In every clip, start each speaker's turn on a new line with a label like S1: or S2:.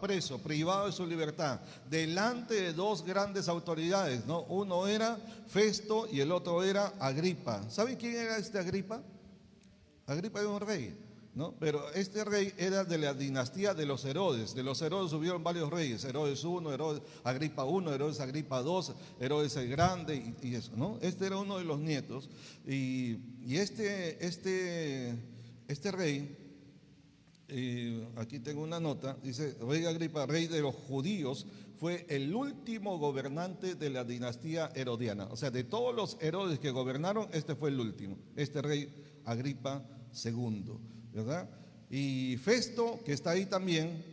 S1: preso, privado de su libertad, delante de dos grandes autoridades, ¿no? Uno era Festo y el otro era Agripa. ¿Saben quién era este Agripa? Agripa era un rey, ¿no? Pero este rey era de la dinastía de los Herodes. De los Herodes hubieron varios reyes: Herodes I, Herodes Agripa I, Herodes Agripa II, Herodes el Grande y eso, ¿no? Este era uno de los nietos. Y este rey, aquí tengo una nota, dice: Rey Agripa, rey de los judíos, fue el último gobernante de la dinastía herodiana. O sea, de todos los Herodes que gobernaron, este fue el último, este rey Agripa II, ¿verdad? Y Festo, que está ahí también,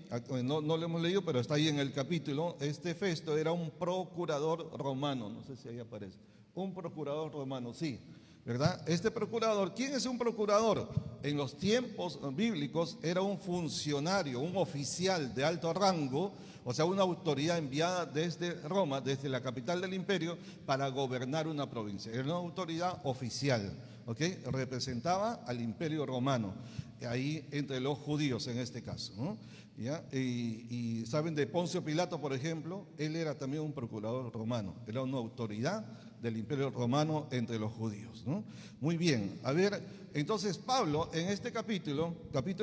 S1: no lo hemos leído, pero está ahí en el capítulo. Este Festo era un procurador romano, no sé si ahí aparece, un procurador romano, sí, ¿verdad? Este procurador, ¿quién es un procurador? En los tiempos bíblicos era un funcionario, un oficial de alto rango, o sea, una autoridad enviada desde Roma, desde la capital del imperio, para gobernar una provincia. Era una autoridad oficial, ¿ok? Representaba al imperio romano, ahí entre los judíos en este caso, ¿no? ¿Ya? Y saben de Poncio Pilato, por ejemplo, él era también un procurador romano, era una autoridad del imperio romano entre los judíos, ¿no? Muy bien, a ver, entonces Pablo en este capítulo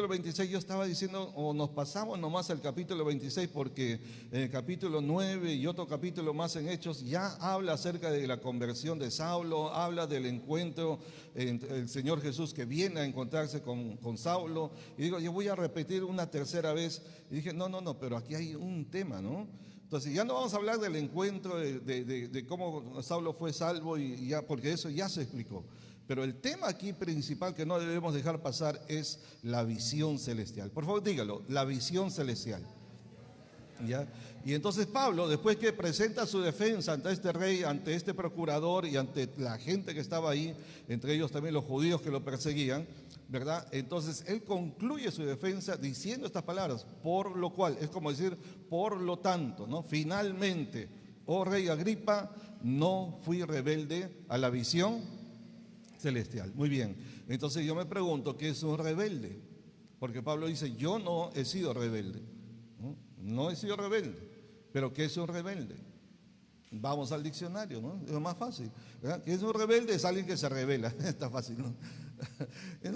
S1: 26, yo estaba diciendo, o nos pasamos nomás al capítulo 26, porque en el capítulo 9 y otro capítulo más en Hechos ya habla acerca de la conversión de Saulo, habla del encuentro entre el Señor Jesús que viene a encontrarse con Saulo, y digo, yo voy a repetir una tercera vez, y dije, no, pero aquí hay un tema, ¿no? Entonces ya no vamos a hablar del encuentro, de cómo Saulo fue salvo, y ya, porque eso ya se explicó. Pero el tema aquí principal que no debemos dejar pasar es la visión celestial. Por favor, dígalo, la visión celestial. ¿Ya? Y entonces Pablo, después que presenta su defensa ante este rey, ante este procurador y ante la gente que estaba ahí, entre ellos también los judíos que lo perseguían, ¿verdad? Entonces él concluye su defensa diciendo estas palabras: por lo cual, es como decir, por lo tanto, ¿no? Finalmente, oh rey Agripa, no fui rebelde a la visión celestial. Muy bien, entonces yo me pregunto, ¿qué es un rebelde? Porque Pablo dice, yo no he sido rebelde, ¿no? No he sido rebelde, pero ¿qué es un rebelde? Vamos al diccionario, ¿no? Es lo más fácil, ¿verdad? ¿Qué es un rebelde? Es alguien que se rebela. Está fácil, ¿no?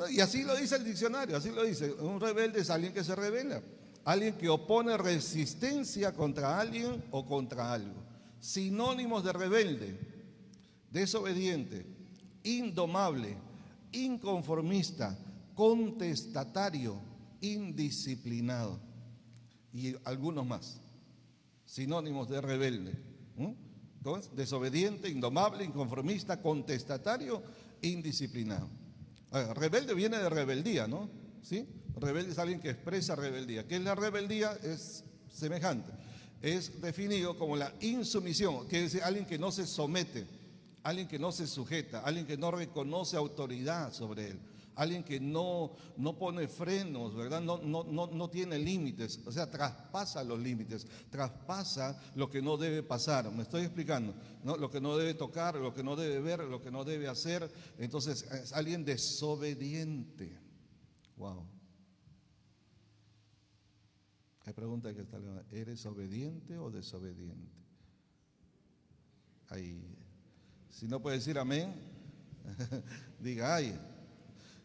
S1: Y así lo dice el diccionario, así lo dice. Un rebelde es alguien que se rebela, alguien que opone resistencia contra alguien o contra algo. Sinónimos de rebelde: desobediente, indomable, inconformista, contestatario, indisciplinado y algunos más. Sinónimos de rebelde: entonces, desobediente, indomable, inconformista, contestatario, indisciplinado. Rebelde viene de rebeldía, ¿no? ¿Sí? Rebelde es alguien que expresa rebeldía. ¿Qué es la rebeldía? Es semejante. Es definido como la insumisión, que es alguien que no se somete, alguien que no se sujeta, alguien que no reconoce autoridad sobre él, alguien que no pone frenos, ¿verdad? No tiene límites, o sea, traspasa los límites, traspasa lo que no debe pasar. ¿Me estoy explicando? ¿No? Lo que no debe tocar, lo que no debe ver, lo que no debe hacer. Entonces es alguien desobediente. Wow. Hay pregunta que está: ¿eres obediente o desobediente? Ahí. Si no puede decir amén, diga ay.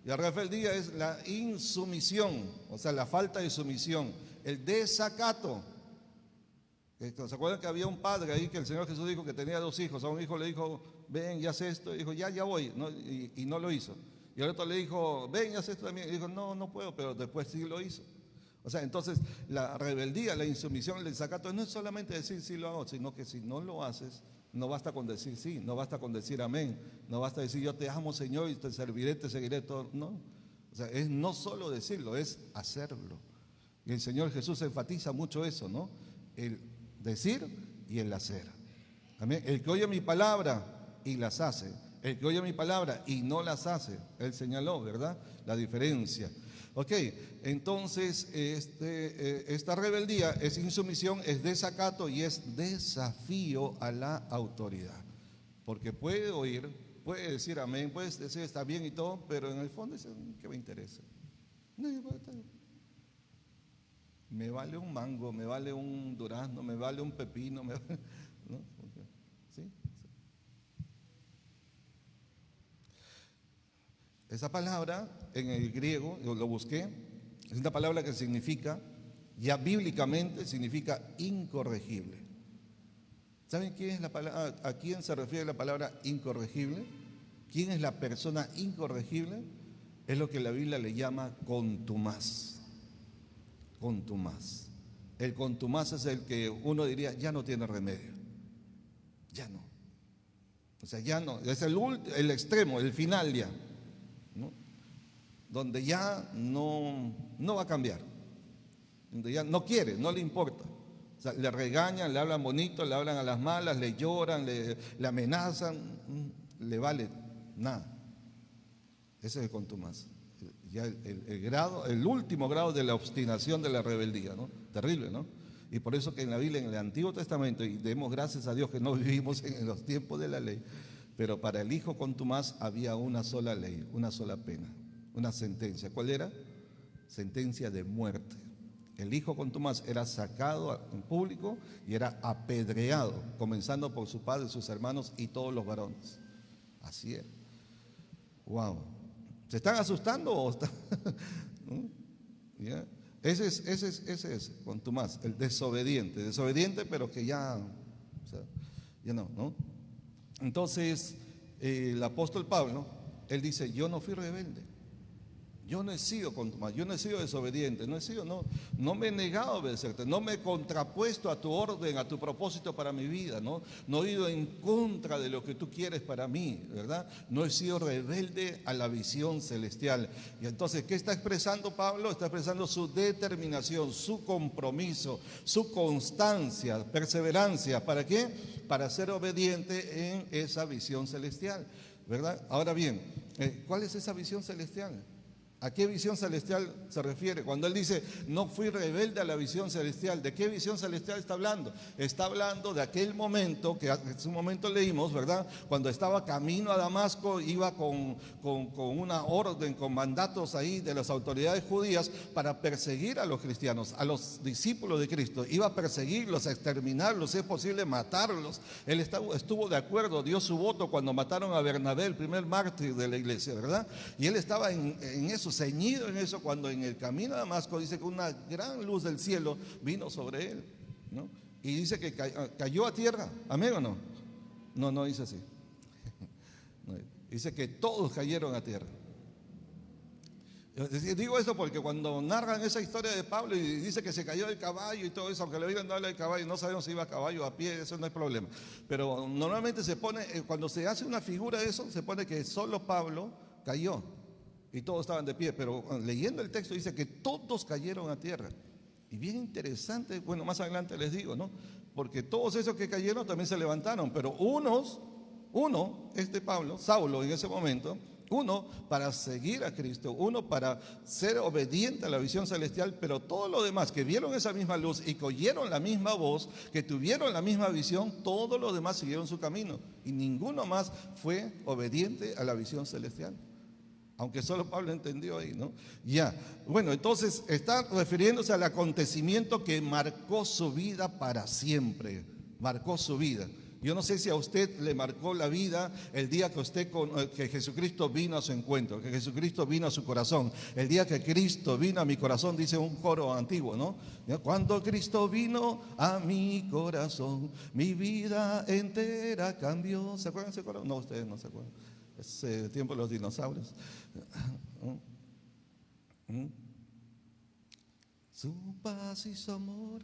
S1: Y la rebeldía es la insumisión, o sea, la falta de sumisión, el desacato. ¿Se acuerdan que había un padre ahí que el Señor Jesús dijo que tenía 2 hijos? A un hijo le dijo, ven y haz esto, y dijo, ya voy, ¿no? Y no lo hizo. Y al otro le dijo, ven y haz esto también, y dijo, no puedo, pero después sí lo hizo. O sea, entonces la rebeldía, la insumisión, el desacato no es solamente decir sí lo hago, sino que si no lo haces, no basta con decir sí, no basta con decir amén, no basta decir yo te amo, Señor, y te serviré, te seguiré todo. No, o sea, es no solo decirlo, es hacerlo. Y el Señor Jesús enfatiza mucho eso, ¿no? El decir y el hacer. Amén. El que oye mi palabra y las hace, el que oye mi palabra y no las hace, él señaló, ¿verdad? La diferencia. Ok, entonces esta rebeldía es insumisión, es desacato y es desafío a la autoridad. Porque puede oír, puede decir amén, puede decir está bien y todo, pero en el fondo dice, ¿qué me interesa? No, Me vale un mango, me vale un durazno, me vale un pepino, ¿no? ¿Sí? Esa palabra en el griego, yo lo busqué, es una palabra que significa, ya bíblicamente significa incorregible. ¿Saben quién es la palabra, a quién se refiere la palabra incorregible? ¿Quién es la persona incorregible? Es lo que la Biblia le llama contumaz. Contumaz. El contumaz es el que uno diría ya no tiene remedio. Ya no. O sea, ya no. Es el extremo, el final ya, ¿no? Donde ya no va a cambiar. Donde ya no quiere, no le importa. O sea, le regañan, le hablan bonito, le hablan a las malas, le lloran, le amenazan, le vale nada. Ese es el contumaz. Ya el último grado de la obstinación, de la rebeldía, ¿no? Terrible, ¿no? Y por eso que en la Biblia, en el Antiguo Testamento, y demos gracias a Dios que no vivimos en los tiempos de la ley, pero para el hijo contumaz había una sola ley, una sola pena, una sentencia. ¿Cuál era? Sentencia de muerte. El hijo contumaz era sacado en público y era apedreado, comenzando por su padre, sus hermanos y todos los varones. Así era. Wow. ¿Se están asustando o están? ¿Ya? Ese es contumaz, el desobediente, pero que ya, o sea, ya no. Entonces, el apóstol Pablo, él dice: yo no fui rebelde. Yo no he sido contumaz, yo no he sido desobediente, no me he negado a obedecerte, no me he contrapuesto a tu orden, a tu propósito para mi vida, no he ido en contra de lo que tú quieres para mí, ¿verdad? No he sido rebelde a la visión celestial. Y entonces, ¿qué está expresando Pablo? Está expresando su determinación, su compromiso, su constancia, perseverancia. ¿Para qué? Para ser obediente en esa visión celestial, ¿verdad? Ahora bien, ¿cuál es esa visión celestial? ¿A qué visión celestial se refiere? Cuando él dice, no fui rebelde a la visión celestial, ¿de qué visión celestial está hablando? Está hablando de aquel momento, que hace un momento leímos, ¿verdad? Cuando estaba camino a Damasco, iba con una orden, con mandatos ahí de las autoridades judías para perseguir a los cristianos, a los discípulos de Cristo. Iba a perseguirlos, a exterminarlos, si es posible matarlos. Él estuvo de acuerdo, dio su voto cuando mataron a Bernabé, el primer mártir de la iglesia, ¿verdad? Y él estaba en eso, ceñido en eso, cuando en el camino a Damasco dice que una gran luz del cielo vino sobre él, ¿no? Y dice que cayó a tierra. ¿Amén o no? No dice así. No, dice que todos cayeron a tierra. Digo esto porque cuando narran esa historia de Pablo y dice que se cayó del caballo y todo eso, aunque le hubieran dado el caballo, no sabemos si iba a caballo o a pie, eso no es problema. Pero normalmente se pone, cuando se hace una figura de eso, se pone que solo Pablo cayó y todos estaban de pie, pero leyendo el texto dice que todos cayeron a tierra. Y bien interesante, bueno, más adelante les digo, ¿no? Porque todos esos que cayeron también se levantaron, pero Saulo en ese momento, uno para seguir a Cristo, uno para ser obediente a la visión celestial, pero todos los demás que vieron esa misma luz y que oyeron la misma voz, que tuvieron la misma visión, todos los demás siguieron su camino y ninguno más fue obediente a la visión celestial. Aunque solo Pablo entendió ahí, ¿no? Ya, bueno, entonces está refiriéndose al acontecimiento que marcó su vida para siempre, marcó su vida. Yo no sé si a usted le marcó la vida el día que Jesucristo vino a su encuentro, que Jesucristo vino a su corazón. El día que Cristo vino a mi corazón, dice un coro antiguo, ¿no? Cuando Cristo vino a mi corazón, mi vida entera cambió. ¿Se acuerdan de ese coro? No, ustedes no se acuerdan. Es el tiempo de los dinosaurios. Su paz y su amor.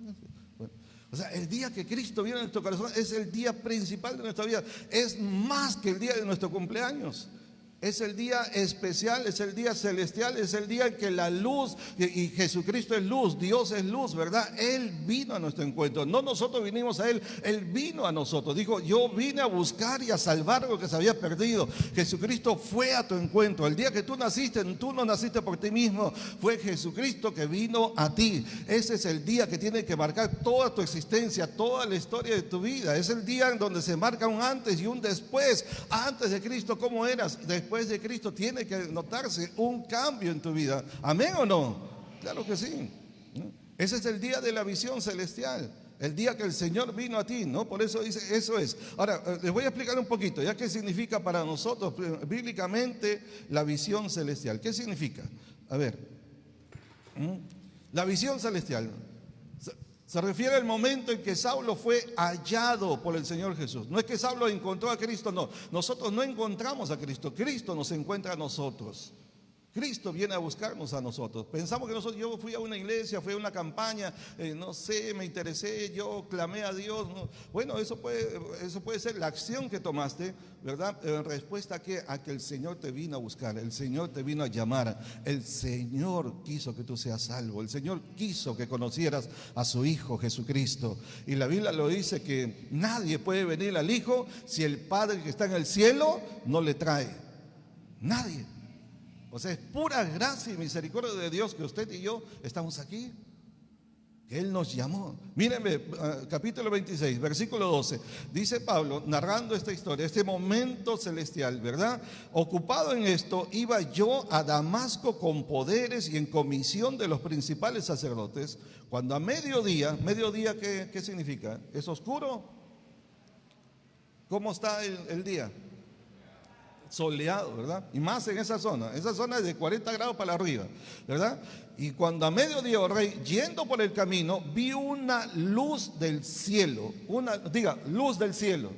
S1: Bueno, o sea, el día que Cristo viene a nuestro corazón es el día principal de nuestra vida. Es más que el día de nuestro cumpleaños. Es el día especial, es el día celestial, es el día en que la luz, y Jesucristo es luz, Dios es luz, ¿verdad? Él vino a nuestro encuentro, no nosotros vinimos a Él, Él vino a nosotros. Dijo, yo vine a buscar y a salvar lo que se había perdido. Jesucristo fue a tu encuentro. El día que tú naciste, tú no naciste por ti mismo, fue Jesucristo que vino a ti. Ese es el día que tiene que marcar toda tu existencia, toda la historia de tu vida. Es el día en donde se marca un antes y un después. Antes de Cristo, ¿cómo eras? Después de Cristo tiene que notarse un cambio en tu vida. ¿Amén o no? Claro que sí. Ese es el día de la visión celestial, el día que el Señor vino a ti, ¿no? Por eso dice, eso es. Ahora, les voy a explicar un poquito, ya qué significa para nosotros bíblicamente la visión celestial. ¿Qué significa? A ver, la visión celestial se refiere al momento en que Saulo fue hallado por el Señor Jesús. No es que Saulo encontró a Cristo, no. Nosotros no encontramos a Cristo, Cristo nos encuentra a nosotros. Cristo viene a buscarnos a nosotros. Pensamos que yo fui a una iglesia, fui a una campaña, no sé, me interesé, yo clamé a Dios. No. Bueno, eso puede ser la acción que tomaste, ¿verdad? En respuesta a que el Señor te vino a buscar, el Señor te vino a llamar, el Señor quiso que tú seas salvo, el Señor quiso que conocieras a su Hijo Jesucristo. Y la Biblia lo dice que nadie puede venir al Hijo si el Padre que está en el cielo no le trae. Nadie. O sea, es pura gracia y misericordia de Dios que usted y yo estamos aquí, que Él nos llamó. Mírenme, capítulo 26, versículo 12. Dice Pablo, narrando esta historia, este momento celestial, ¿verdad? Ocupado en esto, iba yo a Damasco con poderes y en comisión de los principales sacerdotes, cuando a mediodía, ¿qué significa? ¿Es oscuro? ¿Cómo está el día? Soleado, ¿verdad? Y más en esa zona es de 40 grados para arriba, ¿verdad? Y cuando a mediodía, oh rey, yendo por el camino, vi una luz del cielo, luz del cielo.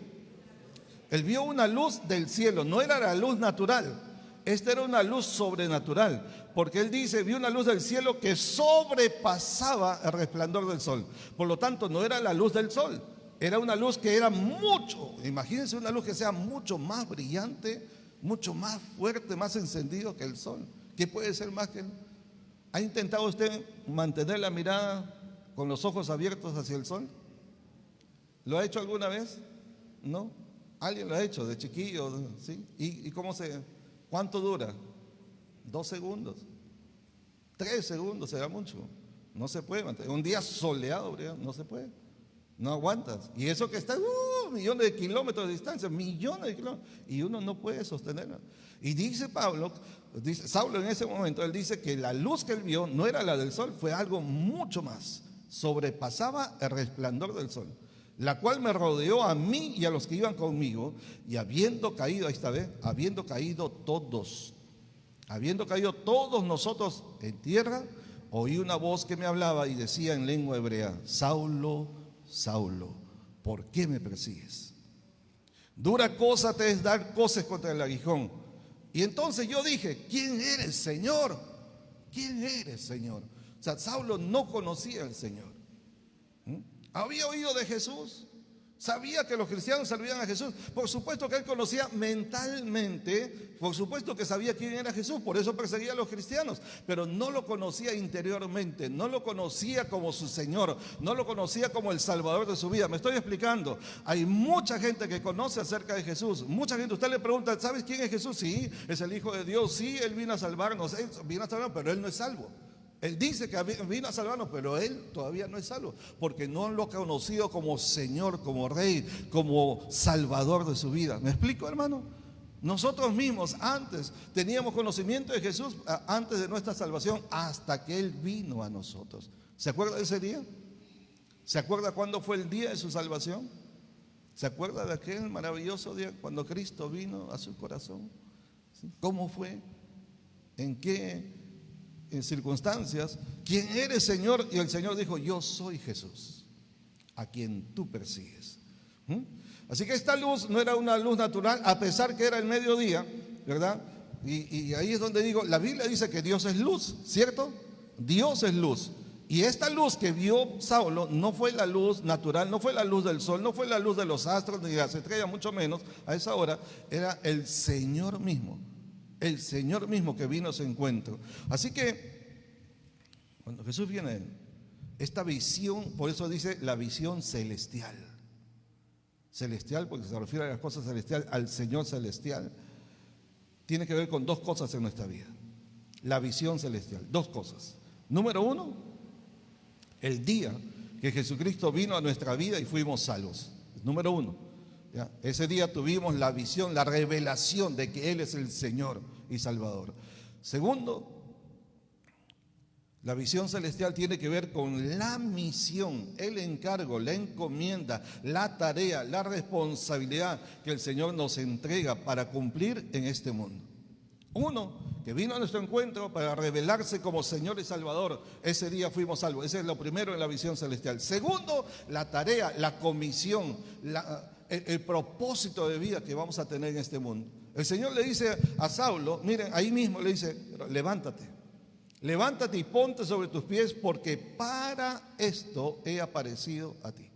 S1: Él vio una luz del cielo, no era la luz natural, esta era una luz sobrenatural, porque él dice, vi una luz del cielo que sobrepasaba el resplandor del sol. Por lo tanto, no era la luz del sol, era una luz que era mucho, imagínense una luz que sea mucho más brillante, mucho más fuerte, más encendido que el sol. ¿Qué puede ser más que él? ¿Ha intentado usted mantener la mirada con los ojos abiertos hacia el sol? ¿Lo ha hecho alguna vez? ¿No? ¿Alguien lo ha hecho de chiquillo? ¿Sí? ¿Y cuánto dura? 2 segundos. 3 segundos será mucho. No se puede mantener. Un día soleado, no se puede. No aguantas. Y eso que está millones de kilómetros de distancia, millones de kilómetros, y uno no puede sostenerlo. Y dice Saulo en ese momento, él dice que la luz que él vio no era la del sol, fue algo mucho más, sobrepasaba el resplandor del sol, la cual me rodeó a mí y a los que iban conmigo, y habiendo caído todos nosotros en tierra, oí una voz que me hablaba y decía en lengua hebrea, Saulo, Saulo, ¿por qué me persigues? Dura cosa te es dar coces contra el aguijón. Y entonces yo dije, ¿quién eres, Señor? ¿Quién eres, Señor? O sea, Saulo no conocía al Señor. ¿Había oído de Jesús? ¿Sabía que los cristianos servían a Jesús? Por supuesto que él conocía mentalmente, por supuesto que sabía quién era Jesús, por eso perseguía a los cristianos, pero no lo conocía interiormente, no lo conocía como su Señor, no lo conocía como el Salvador de su vida. Me estoy explicando, hay mucha gente que conoce acerca de Jesús, mucha gente, usted le pregunta, ¿sabes quién es Jesús? Sí, es el Hijo de Dios, sí, Él vino a salvarnos, pero Él no es salvo. Él dice que vino a salvarnos, pero él todavía no es salvo, porque no lo ha conocido como Señor, como Rey, como Salvador de su vida. ¿Me explico, hermano? Nosotros mismos antes teníamos conocimiento de Jesús antes de nuestra salvación, hasta que Él vino a nosotros. ¿Se acuerda de ese día? ¿Se acuerda cuándo fue el día de su salvación? ¿Se acuerda de aquel maravilloso día cuando Cristo vino a su corazón? ¿Sí? ¿Cómo fue? ¿En qué circunstancias? ¿Quién eres, Señor? Y el Señor dijo, yo soy Jesús, a quien tú persigues. Así que esta luz no era una luz natural, a pesar que era el mediodía, ¿verdad? Y ahí es donde digo, la Biblia dice que Dios es luz, ¿cierto? Dios es luz. Y esta luz que vio Saulo no fue la luz natural, no fue la luz del sol, no fue la luz de los astros ni de las estrellas, mucho menos a esa hora, era el Señor mismo. El Señor mismo que vino a su encuentro. Así que cuando Jesús viene, esta visión, por eso dice la visión celestial. Celestial porque se refiere a las cosas celestiales, al Señor celestial. Tiene que ver con 2 cosas en nuestra vida. La visión celestial, 2 cosas. Número 1, el día que Jesucristo vino a nuestra vida y fuimos salvos. Número 1. ¿Ya? Ese día tuvimos la visión, la revelación de que Él es el Señor y Salvador. Segundo, La visión celestial tiene que ver con la misión, el encargo, la encomienda, la tarea, la responsabilidad que el Señor nos entrega para cumplir en este mundo. Uno, que vino a nuestro encuentro para revelarse como Señor y Salvador. Ese día fuimos salvos. Ese es lo primero en la visión celestial. Segundo, la tarea, la comisión, el propósito de vida que vamos a tener en este mundo. El Señor le dice a Saulo, miren, ahí mismo le dice, levántate. Levántate y ponte sobre tus pies porque para esto he aparecido a ti.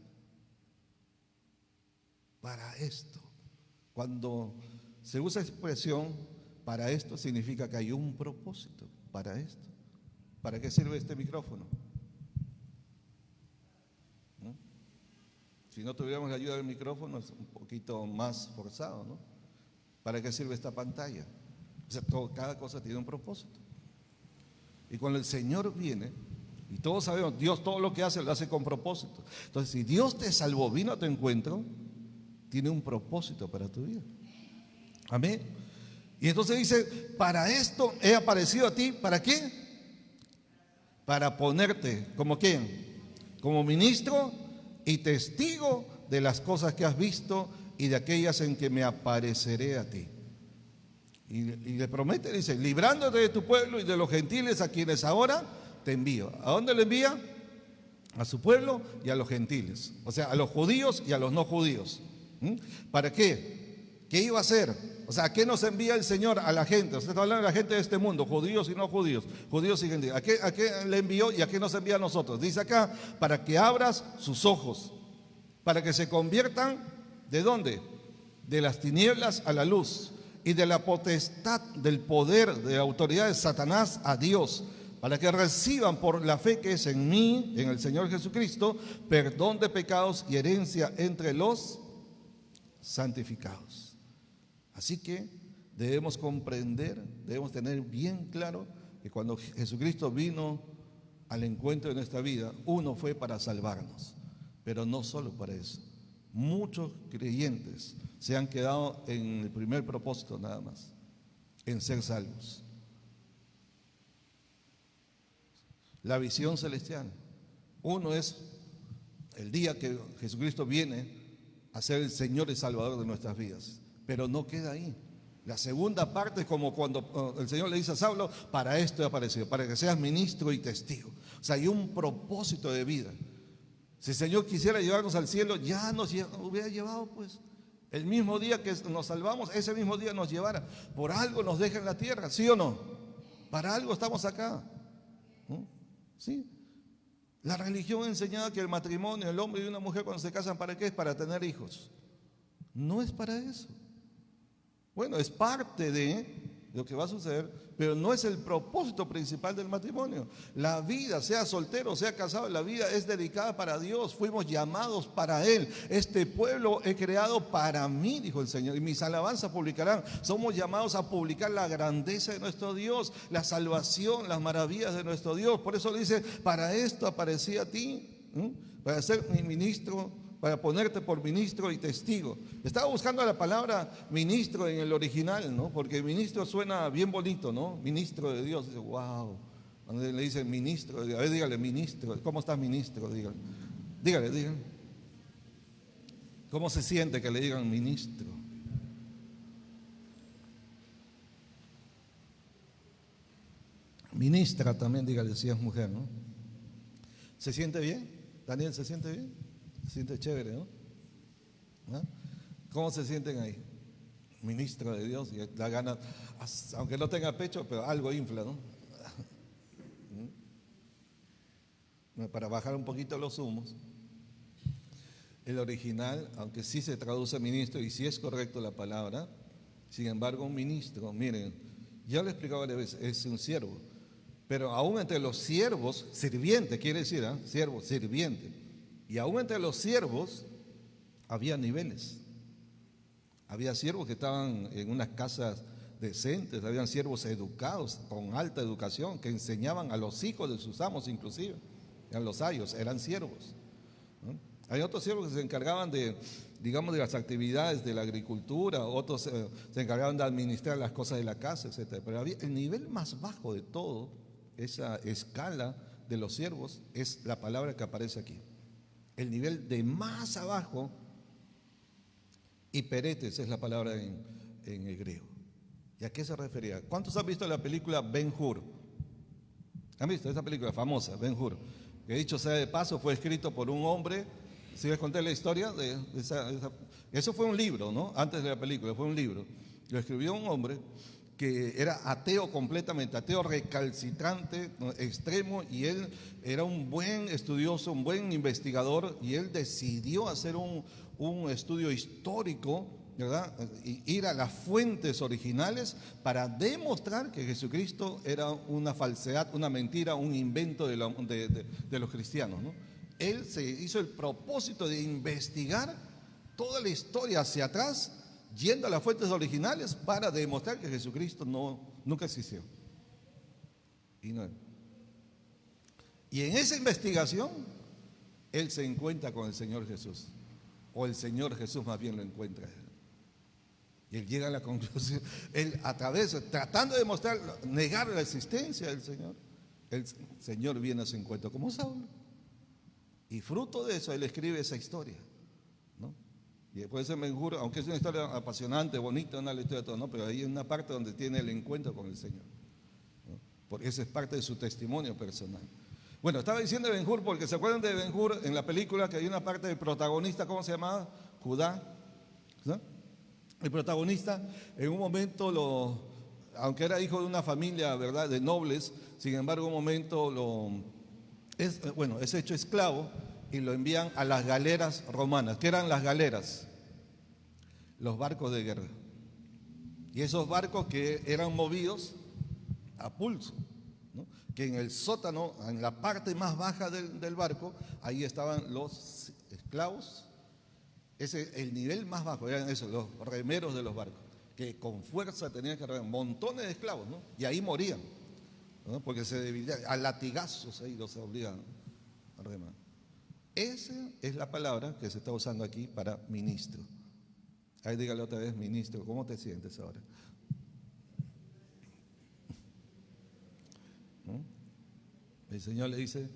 S1: Para esto. Cuando se usa expresión para esto significa que hay un propósito. Para esto. ¿Para qué sirve este micrófono? ¿No? Si no tuviéramos la ayuda del micrófono es un poquito más forzado, ¿no? ¿Para qué sirve esta pantalla? O sea, cada cosa tiene un propósito. Y cuando el Señor viene, y todos sabemos, Dios todo lo que hace lo hace con propósito. Entonces, si Dios te salvó, vino a tu encuentro, tiene un propósito para tu vida. Amén. Y entonces dice, para esto he aparecido a ti, ¿para qué? Para ponerte, ¿como quién? Como ministro y testigo de las cosas que has visto y de aquellas en que me apareceré a ti. Y le promete, dice, librándote de tu pueblo y de los gentiles a quienes ahora te envío. ¿A dónde le envía? A su pueblo y a los gentiles. O sea, a los judíos y a los no judíos. ¿Para qué? ¿Qué iba a hacer? O sea, ¿a qué nos envía el Señor a la gente? Usted está hablando de la gente de este mundo, judíos y no judíos, judíos y gentiles. ¿A qué le envió y a qué nos envía a nosotros? Dice acá, para que abras sus ojos, para que se conviertan, ¿de dónde? De las tinieblas a la luz. Y de la potestad, del poder, de la autoridad de Satanás a Dios, para que reciban por la fe que es en mí, en el Señor Jesucristo, perdón de pecados y herencia entre los santificados. Así que debemos comprender, debemos tener bien claro que cuando Jesucristo vino al encuentro de nuestra vida, uno fue para salvarnos, pero no solo para eso. Muchos creyentes se han quedado en el primer propósito nada más, en ser salvos. La visión celestial. Uno es el día que Jesucristo viene a ser el Señor y Salvador de nuestras vidas, pero no queda ahí. La segunda parte es como cuando el Señor le dice a Saulo, para esto he aparecido, para que seas ministro y testigo. O sea, hay un propósito de vida. Si el Señor quisiera llevarnos al cielo, ya nos hubiera llevado, pues. El mismo día que nos salvamos, ese mismo día nos llevara. Por algo nos deja en la tierra, ¿sí o no? Para algo estamos acá. ¿No? ¿Sí? La religión enseñaba que el matrimonio, el hombre y una mujer cuando se casan, ¿para qué? Es para tener hijos. No es para eso. Bueno, es parte de lo que va a suceder, pero no es el propósito principal del matrimonio. La vida, sea soltero, sea casado, la vida es dedicada para Dios. Fuimos llamados para Él. Este pueblo he creado para mí, dijo el Señor, y mis alabanzas publicarán. Somos llamados a publicar la grandeza de nuestro Dios, la salvación, las maravillas de nuestro Dios. Por eso le dice, para esto aparecí a ti, para ser mi ministro, para ponerte por ministro y testigo. Estaba buscando la palabra ministro en el original, ¿no? Porque ministro suena bien bonito, ¿no? Ministro de Dios. Dice, wow. Cuando le dicen ministro, a ver, dígale, ministro. ¿Cómo estás, ministro? Dígale. Dígale. ¿Cómo se siente que le digan ministro? Ministra también, dígale, si es mujer, ¿no? ¿Se siente bien? Daniel, ¿se siente bien? Se siente chévere, ¿no? ¿Ah? ¿Cómo se sienten ahí? Ministro de Dios, y da ganas, aunque no tenga pecho, pero algo infla, ¿no? Para bajar un poquito los humos. El original, aunque sí se traduce ministro y sí es correcto la palabra, sin embargo, un ministro, miren, ya lo he explicado varias veces, es un siervo, pero aún entre los siervos, sirviente, quiere decir, siervo, sirviente. Y aún entre los siervos había niveles. Había siervos que estaban en unas casas decentes, habían siervos educados, con alta educación, que enseñaban a los hijos de sus amos inclusive. Eran los ayos, eran siervos, ¿no? Hay otros siervos que se encargaban de, digamos, de las actividades de la agricultura, otros se encargaban de administrar las cosas de la casa, etc. Pero había el nivel más bajo de todo, esa escala de los siervos es la palabra que aparece aquí. El nivel de más abajo, hiperetes es la palabra en el griego. ¿Y a qué se refería? ¿Cuántos han visto la película Ben-Hur? ¿Han visto esa película famosa, Ben-Hur? Que dicho sea de paso, fue escrito por un hombre. Si les conté la historia de eso fue un libro, ¿no? Antes de la película, fue un libro. Lo escribió un hombre que era ateo completamente, ateo recalcitrante, ¿no? Extremo, y él era un buen estudioso, un buen investigador, y él decidió hacer un estudio histórico, ¿verdad? Y ir a las fuentes originales para demostrar que Jesucristo era una falsedad, una mentira, un invento de los cristianos, ¿no? Él se hizo el propósito de investigar toda la historia hacia atrás, yendo a las fuentes originales para demostrar que Jesucristo nunca existió. Y en esa investigación, él se encuentra con el Señor Jesús, o el Señor Jesús más bien lo encuentra a él. Y él llega a la conclusión, él a través, tratando de demostrar, negar la existencia del Señor, el Señor viene a su encuentro como Saulo. Y fruto de eso, él escribe esa historia, ¿no? Y después se me juro, aunque es una historia apasionante, bonita, una historia de todo, ¿no? Pero ahí hay una parte donde tiene el encuentro con el Señor, ¿no? Porque esa es parte de su testimonio personal. Bueno, estaba diciendo de Ben-Hur porque se acuerdan de Ben-Hur en la película, que hay una parte del protagonista, ¿cómo se llamaba? Judá, ¿no? El protagonista en un momento aunque era hijo de una familia, ¿verdad?, de nobles, sin embargo en un momento es hecho esclavo y lo envían a las galeras romanas. ¿Qué eran las galeras? Los barcos de guerra. Y esos barcos que eran movidos a pulso, ¿no? Que en el sótano, en la parte más baja del barco, ahí estaban los esclavos. El nivel más bajo eran esos, los remeros de los barcos, que con fuerza tenían que remar, montones de esclavos, ¿no? Y ahí morían, ¿no? Porque se debilitaban, a latigazos ahí los obligaban a remar. Esa es la palabra que se está usando aquí para ministro. Ahí dígale otra vez, ministro, ¿cómo te sientes ahora? ¿No? El Señor le dice,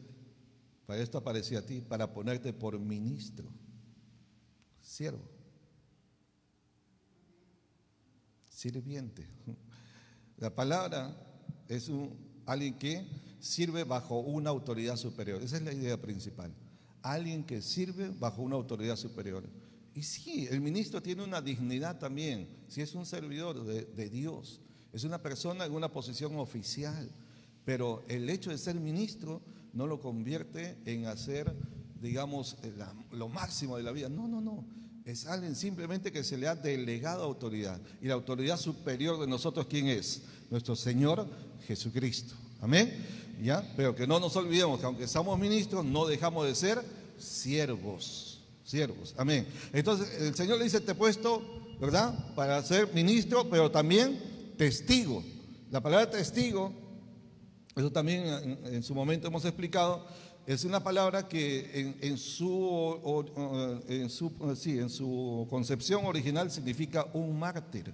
S1: para esto aparecí a ti, para ponerte por ministro, siervo, sirviente. La palabra es alguien que sirve bajo una autoridad superior. Esa es la idea principal. Alguien que sirve bajo una autoridad superior. Y sí, el ministro tiene una dignidad también. Si es un servidor de Dios, es una persona en una posición oficial. Pero el hecho de ser ministro no lo convierte en hacer, digamos, lo máximo de la vida. No. Es alguien simplemente que se le ha delegado autoridad. Y la autoridad superior de nosotros, ¿quién es? Nuestro Señor Jesucristo. Amén. ¿Ya? Pero que no nos olvidemos que aunque somos ministros, no dejamos de ser siervos. Amén. Entonces el Señor le dice, te he puesto, ¿verdad?, para ser ministro, pero también testigo. La palabra testigo, eso también en su momento hemos explicado, es una palabra que en su concepción original significa un mártir.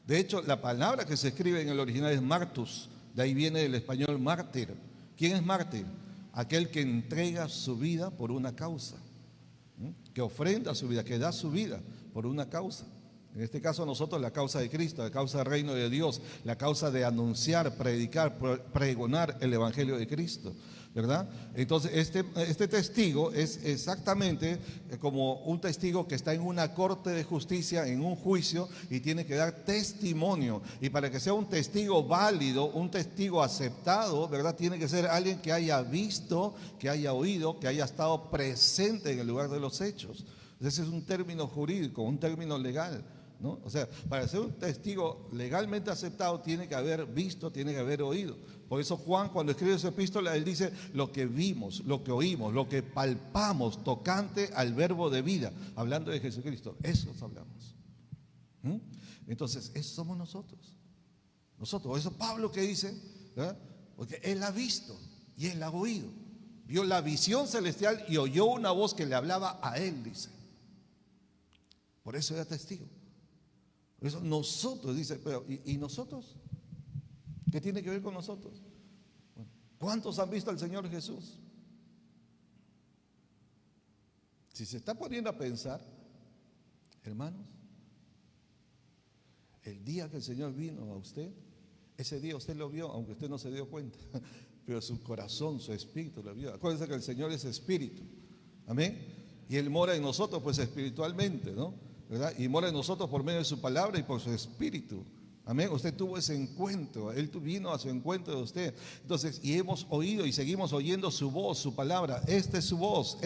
S1: De hecho, la palabra que se escribe en el original es martus. De ahí viene el español mártir. ¿Quién es mártir? Aquel que entrega su vida por una causa, que ofrenda su vida, que da su vida por una causa. En este caso nosotros la causa de Cristo, la causa del reino de Dios, la causa de anunciar, predicar, pregonar el evangelio de Cristo, ¿verdad? Entonces este testigo es exactamente como un testigo que está en una corte de justicia, en un juicio, y tiene que dar testimonio. Y para que sea un testigo válido, un testigo aceptado, ¿verdad?, tiene que ser alguien que haya visto, que haya oído, que haya estado presente en el lugar de los hechos. Ese es un término jurídico, un término legal, ¿no? O sea, para ser un testigo legalmente aceptado tiene que haber visto, tiene que haber oído. Por eso Juan, cuando escribe su epístola, él dice lo que vimos, lo que oímos, lo que palpamos tocante al verbo de vida, hablando de Jesucristo. Eso hablamos. Entonces, eso somos nosotros. Eso Pablo que dice, ¿verdad? Porque él ha visto y él ha oído. Vio la visión celestial y oyó una voz que le hablaba a él, dice. Por eso era testigo. Por eso nosotros, dice, pero ¿y nosotros? ¿Qué tiene que ver con nosotros? ¿Cuántos han visto al Señor Jesús? Si se está poniendo a pensar, hermanos, el día que el Señor vino a usted, ese día usted lo vio, aunque usted no se dio cuenta, pero su corazón, su espíritu lo vio. Acuérdense que el Señor es espíritu, amén, y Él mora en nosotros pues espiritualmente, ¿no? ¿Verdad? Y mora en nosotros por medio de su palabra y por su espíritu. Amén, usted tuvo ese encuentro, Él vino a su encuentro de usted. Entonces, y hemos oído y seguimos oyendo su voz, su palabra. Esta es su voz,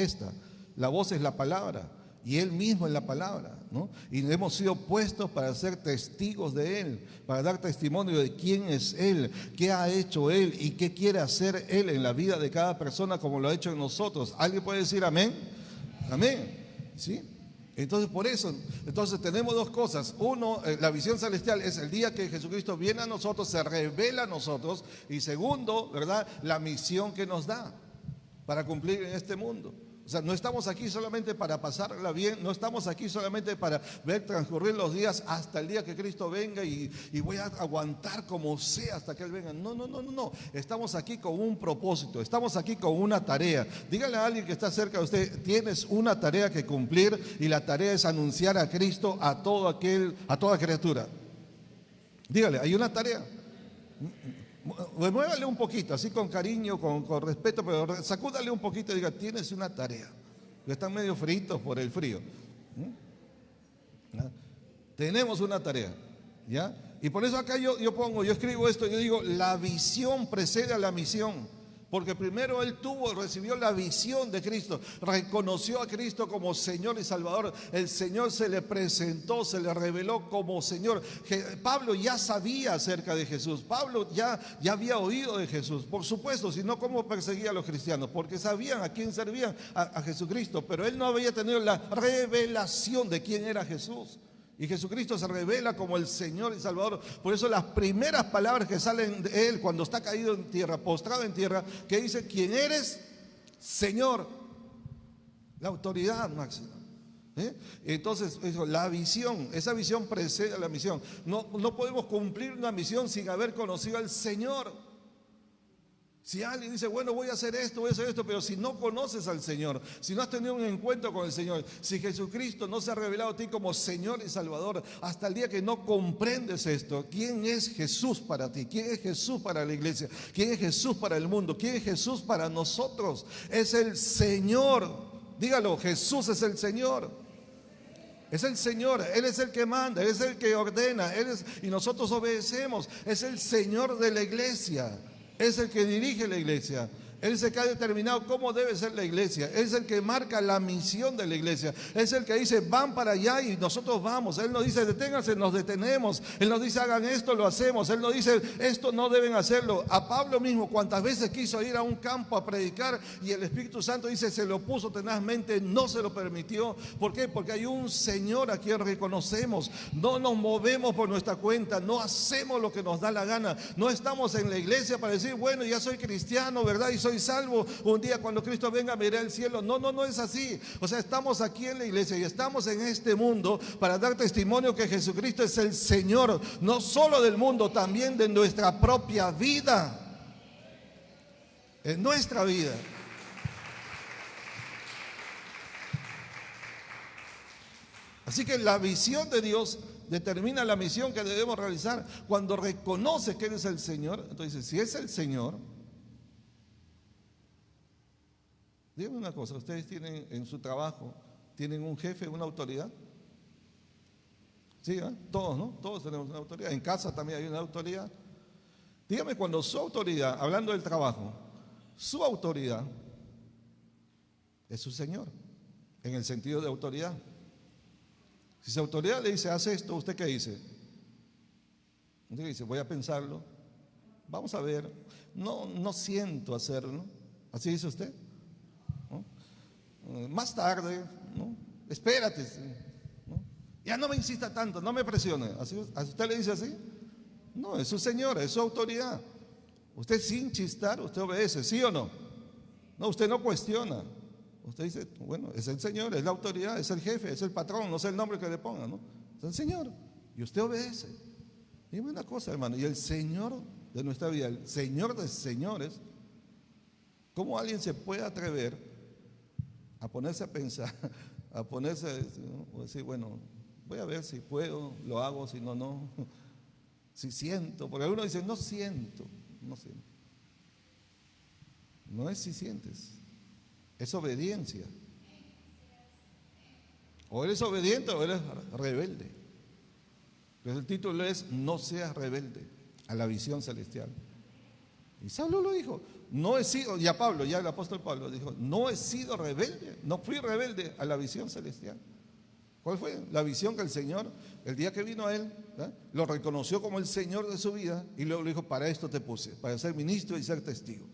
S1: la voz es la palabra. Y Él mismo es la palabra, ¿no? Y hemos sido puestos para ser testigos de Él, para dar testimonio de quién es Él, qué ha hecho Él y qué quiere hacer Él en la vida de cada persona como lo ha hecho en nosotros. ¿Alguien puede decir amén? Amén, ¿sí? Entonces por eso, tenemos dos cosas. Uno, la visión celestial es el día que Jesucristo viene a nosotros, se revela a nosotros. Y segundo, ¿verdad? La misión que nos da para cumplir en este mundo. O sea, no estamos aquí solamente para pasarla bien, no estamos aquí solamente para ver transcurrir los días hasta el día que Cristo venga y voy a aguantar como sea hasta que Él venga. No. Estamos aquí con un propósito, estamos aquí con una tarea. Dígale a alguien que está cerca de usted, tienes una tarea que cumplir y la tarea es anunciar a Cristo a toda criatura. Dígale, hay una tarea. Muévale un poquito, así con cariño, con respeto, pero sacúdale un poquito y diga, tienes una tarea. Están medio fritos por el frío. ¿Ya? Tenemos una tarea, ¿ya? Y por eso acá yo escribo esto, yo digo, la visión precede a la misión. Porque primero él recibió la visión de Cristo, reconoció a Cristo como Señor y Salvador. El Señor se le presentó, se le reveló como Señor. Pablo ya sabía acerca de Jesús, Pablo ya había oído de Jesús. Por supuesto, si no, ¿cómo perseguía a los cristianos? Porque sabían a quién servían, a Jesucristo. Pero él no había tenido la revelación de quién era Jesús. Y Jesucristo se revela como el Señor y Salvador. Por eso las primeras palabras que salen de Él cuando está caído en tierra, postrado en tierra, que dice, ¿quién eres? Señor. La autoridad máxima. Entonces, la visión, esa visión precede a la misión. No podemos cumplir una misión sin haber conocido al Señor. Si alguien dice, bueno, voy a hacer esto, pero si no conoces al Señor, si no has tenido un encuentro con el Señor, si Jesucristo no se ha revelado a ti como Señor y Salvador, hasta el día que no comprendes esto, ¿quién es Jesús para ti? ¿Quién es Jesús para la iglesia? ¿Quién es Jesús para el mundo? ¿Quién es Jesús para nosotros? Es el Señor. Dígalo, Jesús es el Señor. Es el Señor, Él es el que manda, Él es el que ordena, y nosotros obedecemos. Es el Señor de la iglesia. Es el que dirige la iglesia. Él es el que ha determinado cómo debe ser la iglesia. Él es el que marca la misión de la iglesia. Es el que dice, van para allá y nosotros vamos. Él nos dice, deténganse, nos detenemos. Él nos dice, hagan esto, lo hacemos. Él nos dice, esto no deben hacerlo. A Pablo mismo, cuántas veces quiso ir a un campo a predicar y el Espíritu Santo dice, se lo puso tenazmente, no se lo permitió. ¿Por qué? Porque hay un Señor a quien reconocemos. No nos movemos por nuestra cuenta, no hacemos lo que nos da la gana. No estamos en la iglesia para decir, bueno, ya soy cristiano, ¿verdad? Y soy salvo, un día cuando Cristo venga me iré al cielo. No es así. O sea, estamos aquí en la iglesia y estamos en este mundo para dar testimonio que Jesucristo es el Señor, no solo del mundo, también de nuestra propia vida. En nuestra vida. Así que la visión de Dios determina la misión que debemos realizar. Cuando reconoce que Él es el Señor, entonces si es el Señor, díganme una cosa, ¿ustedes tienen en su trabajo, tienen un jefe, una autoridad? Sí, todos, ¿no? Todos tenemos una autoridad. En casa también hay una autoridad. Dígame, cuando su autoridad, hablando del trabajo, su autoridad es su Señor, en el sentido de autoridad. Si su autoridad le dice, haz esto, ¿usted qué dice? Usted dice, voy a pensarlo, vamos a ver, no siento hacerlo. ¿Así dice usted? ¿No? Más tarde, ¿no? Espérate, ¿no? Ya no me insista tanto, no me presione. ¿A usted le dice así? No, es su señora, es su autoridad. Usted sin chistar, usted obedece, ¿sí o no? No, usted no cuestiona. Usted dice, bueno, es el Señor, es la autoridad, es el jefe, es el patrón, no sé el nombre que le ponga, ¿no? Es el Señor. Y usted obedece. Dime una cosa, hermano, y el Señor de nuestra vida, el Señor de señores, ¿Cómo alguien se puede atrever a ponerse a pensar, a ponerse a decir, bueno, voy a ver si puedo, lo hago, si no, no, si siento? Porque algunos dicen, no siento, no siento. No es si sientes, es obediencia. O eres obediente o eres rebelde. Pero el título es: no seas rebelde a la visión celestial. Y Saulo lo dijo: no he sido, ya Pablo, ya el apóstol Pablo dijo: no he sido rebelde, no fui rebelde a la visión celestial. ¿Cuál fue? La visión que el Señor, el día que vino a él, lo reconoció como el Señor de su vida, y luego le dijo: para esto te puse, para ser ministro y ser testigo.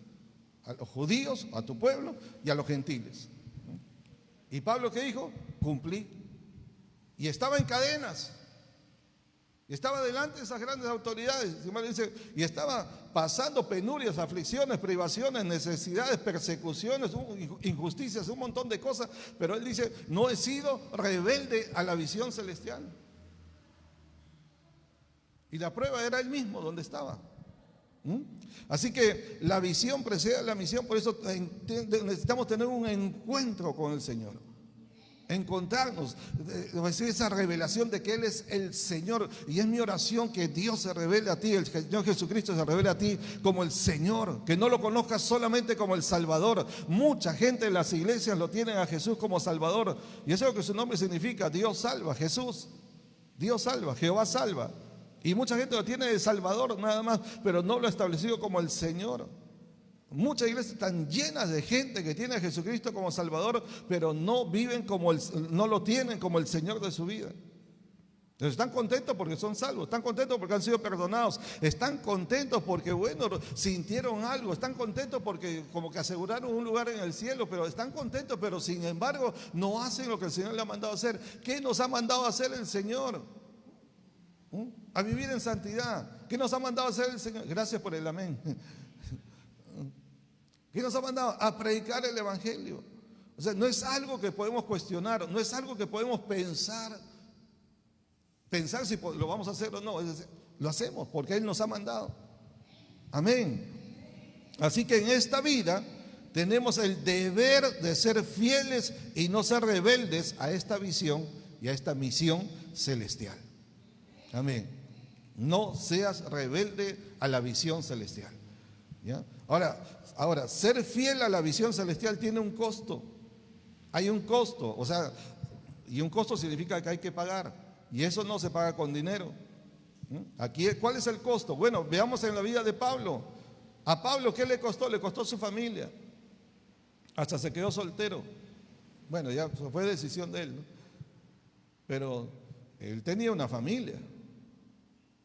S1: A los judíos, a tu pueblo y a los gentiles. Y Pablo, ¿qué dijo? Cumplí. Y estaba en cadenas. Y estaba delante de esas grandes autoridades. Y estaba pasando penurias, aflicciones, privaciones, necesidades, persecuciones, injusticias, un montón de cosas. Pero él dice: no he sido rebelde a la visión celestial. Y la prueba era él mismo donde estaba. Así que la visión precede a la misión. Por eso necesitamos tener un encuentro con el Señor, encontrarnos, esa revelación de que Él es el Señor. Y es mi oración que Dios se revele a ti, el Señor Jesucristo se revele a ti como el Señor, que no lo conozcas solamente como el Salvador. Mucha gente en las iglesias lo tienen a Jesús como Salvador, y eso es lo que su nombre significa: Dios salva. Jesús, Dios salva, Jehová salva. Y mucha gente lo tiene de Salvador nada más, pero no lo ha establecido como el Señor. Muchas iglesias están llenas de gente que tiene a Jesucristo como Salvador, pero no viven no lo tienen como el Señor de su vida. Entonces están contentos porque son salvos, están contentos porque han sido perdonados, están contentos porque, bueno, sintieron algo, están contentos porque como que aseguraron un lugar en el cielo, pero están contentos, pero sin embargo no hacen lo que el Señor le ha mandado a hacer. ¿Qué nos ha mandado a hacer el Señor? A vivir en santidad. ¿Qué nos ha mandado a hacer el Señor? Gracias por el amén. ¿Qué nos ha mandado? A predicar el evangelio. O sea, no es algo que podemos cuestionar, no es algo que podemos pensar si lo vamos a hacer o no. Lo hacemos porque Él nos ha mandado. Amén. Así que en esta vida tenemos el deber de ser fieles y no ser rebeldes a esta visión y a esta misión celestial. Amén. No seas rebelde a la visión celestial. ¿Ya? Ahora, ser fiel a la visión celestial tiene un costo. Hay un costo, o sea, y un costo significa que hay que pagar. Y eso no se paga con dinero. Aquí, ¿cuál es el costo? Bueno, veamos en la vida de Pablo. A Pablo, ¿qué le costó? Le costó su familia. Hasta se quedó soltero. Bueno, ya fue decisión de él, ¿no? Pero él tenía una familia.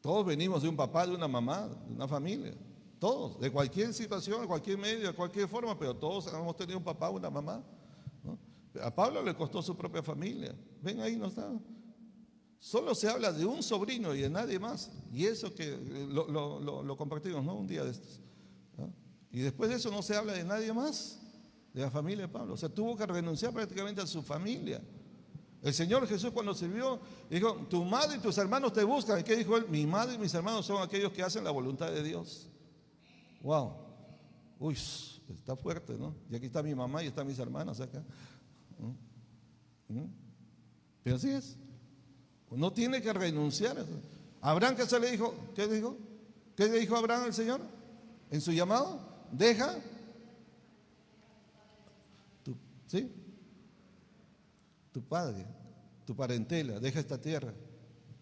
S1: Todos venimos de un papá, de una mamá, de una familia. Todos, de cualquier situación, de cualquier medio, de cualquier forma, pero todos hemos tenido un papá, una mamá, ¿no? A Pablo le costó su propia familia. Ven, ahí no está. Solo se habla de un sobrino y de nadie más. Y eso que lo compartimos, ¿no? Un día de estos, ¿no? Y después de eso no se habla de nadie más, de la familia de Pablo. O sea, tuvo que renunciar prácticamente a su familia. El Señor Jesús, cuando sirvió, dijo: tu madre y tus hermanos te buscan. ¿Y qué dijo él? Mi madre y mis hermanos son aquellos que hacen la voluntad de Dios. Wow. Uy, está fuerte, ¿no? Y aquí está mi mamá y están mis hermanas acá. Pero así es. No tiene que renunciar. Abraham, ¿qué se le dijo? ¿Qué dijo? ¿Qué le dijo a Abraham el Señor en su llamado? Deja. ¿Sí? Tu padre, tu parentela, deja esta tierra,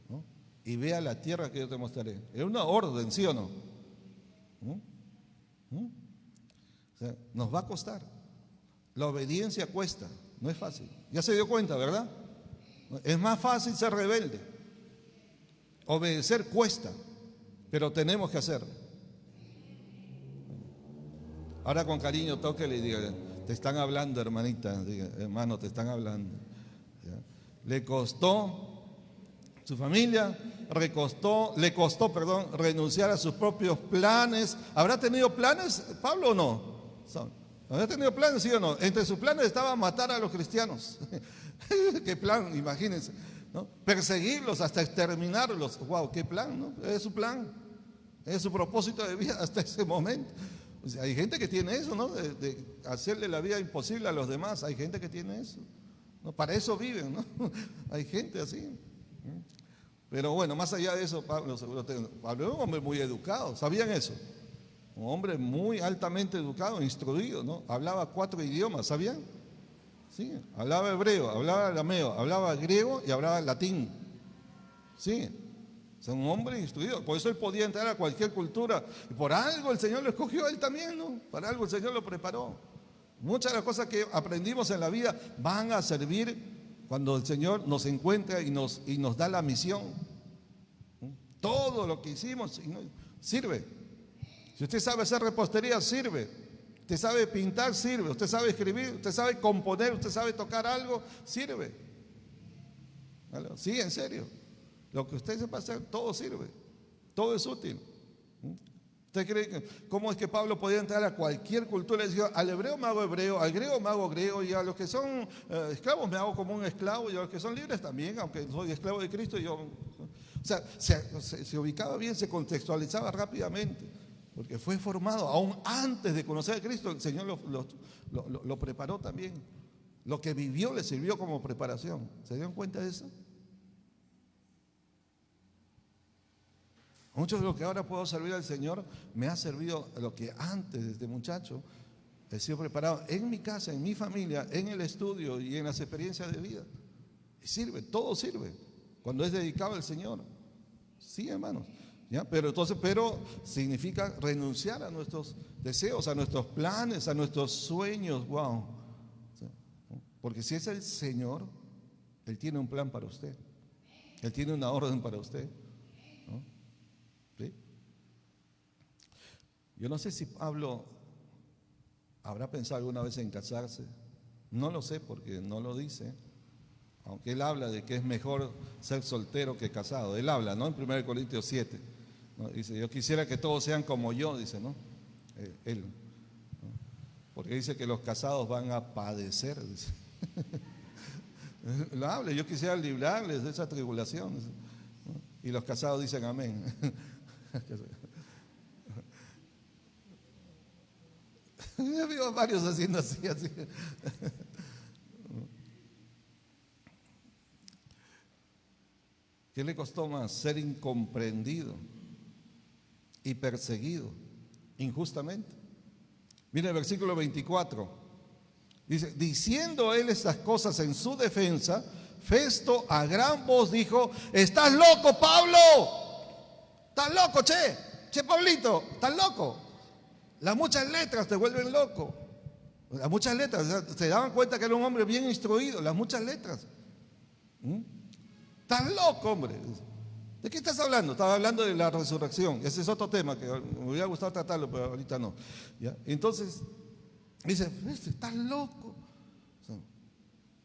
S1: ¿no? Y ve a la tierra que yo te mostraré. Es una orden, ¿sí o no? O sea, nos va a costar. La obediencia cuesta, no es fácil. Ya se dio cuenta, ¿verdad? Es más fácil ser rebelde. Obedecer cuesta, pero tenemos que hacerlo. Ahora con cariño tóquele y diga: te están hablando, hermanita, diga, hermano, te están hablando. ¿Ya? Le costó su familia, le costó, renunciar a sus propios planes. ¿Habrá tenido planes, Pablo, o no? ¿Habrá tenido planes, sí o no? Entre sus planes estaba matar a los cristianos. ¿Qué plan? Imagínense, ¿no? Perseguirlos hasta exterminarlos. Wow, qué plan, ¿no? Es su plan, es su propósito de vida hasta ese momento. O sea, hay gente que tiene eso, ¿no? De hacerle la vida imposible a los demás. Hay gente que tiene eso, ¿no? Para eso viven, ¿no? Hay gente así. Pero bueno, más allá de eso, Pablo era un hombre muy educado. ¿Sabían eso? Un hombre muy altamente educado, instruido, ¿no? Hablaba 4 idiomas, ¿sabían? Sí, hablaba hebreo, hablaba arameo, hablaba griego y hablaba latín. Sí, o sea, un hombre instruido. Por eso él podía entrar a cualquier cultura. Y por algo el Señor lo escogió a él también, ¿no? Para algo el Señor lo preparó. Muchas de las cosas que aprendimos en la vida van a servir cuando el Señor nos encuentra y nos da la misión. Todo lo que hicimos sirve. Si usted sabe hacer repostería, sirve. Usted sabe pintar, sirve. Usted sabe escribir, usted sabe componer, usted sabe tocar algo, sirve. ¿Vale? Sí, en serio. Lo que usted sepa hacer, todo sirve. Todo es útil. ¿Usted cree que cómo es que Pablo podía entrar a cualquier cultura y decir, al hebreo me hago hebreo, al griego me hago griego, y a los que son esclavos me hago como un esclavo, y a los que son libres también, aunque soy esclavo de Cristo, yo... O sea, se ubicaba bien, se contextualizaba rápidamente, porque fue formado, aún antes de conocer a Cristo, el Señor lo preparó también. Lo que vivió le sirvió como preparación. ¿Se dieron cuenta de eso? Mucho de lo que ahora puedo servir al Señor me ha servido lo que antes, desde muchacho, he sido preparado en mi casa, en mi familia, en el estudio y en las experiencias de vida. Y sirve, todo sirve, cuando es dedicado al Señor. Sí, hermanos. ¿Ya? Pero significa renunciar a nuestros deseos, a nuestros planes, a nuestros sueños. Wow. Porque si es el Señor, Él tiene un plan para usted. Él tiene una orden para usted. ¿No? ¿Sí? Yo no sé si Pablo habrá pensado alguna vez en casarse. No lo sé porque no lo dice. Aunque él habla de que es mejor ser soltero que casado. Él habla, ¿no? En 1 Corintios 7. ¿No? Dice, yo quisiera que todos sean como yo, dice, ¿no? Él. ¿No? Porque dice que los casados van a padecer, dice. Lo habla, yo quisiera librarles de esa tribulación. ¿No? Y los casados dicen amén. Yo veo varios haciendo así. ¿Qué le costó más? Ser incomprendido y perseguido injustamente. Mira el versículo 24. Dice, diciendo él estas cosas en su defensa, Festo a gran voz dijo, ¿estás loco, Pablo? ¿Estás loco, che, Pablito? ¿Estás loco? Las muchas letras te vuelven loco. Las muchas letras, o sea, se daban cuenta que era un hombre bien instruido, las muchas letras. ¿Estás loco, hombre? ¿De qué estás hablando? Estaba hablando de la resurrección. Ese es otro tema que me hubiera gustado tratarlo, pero ahorita no. ¿Ya? Entonces, dice, estás loco. O sea,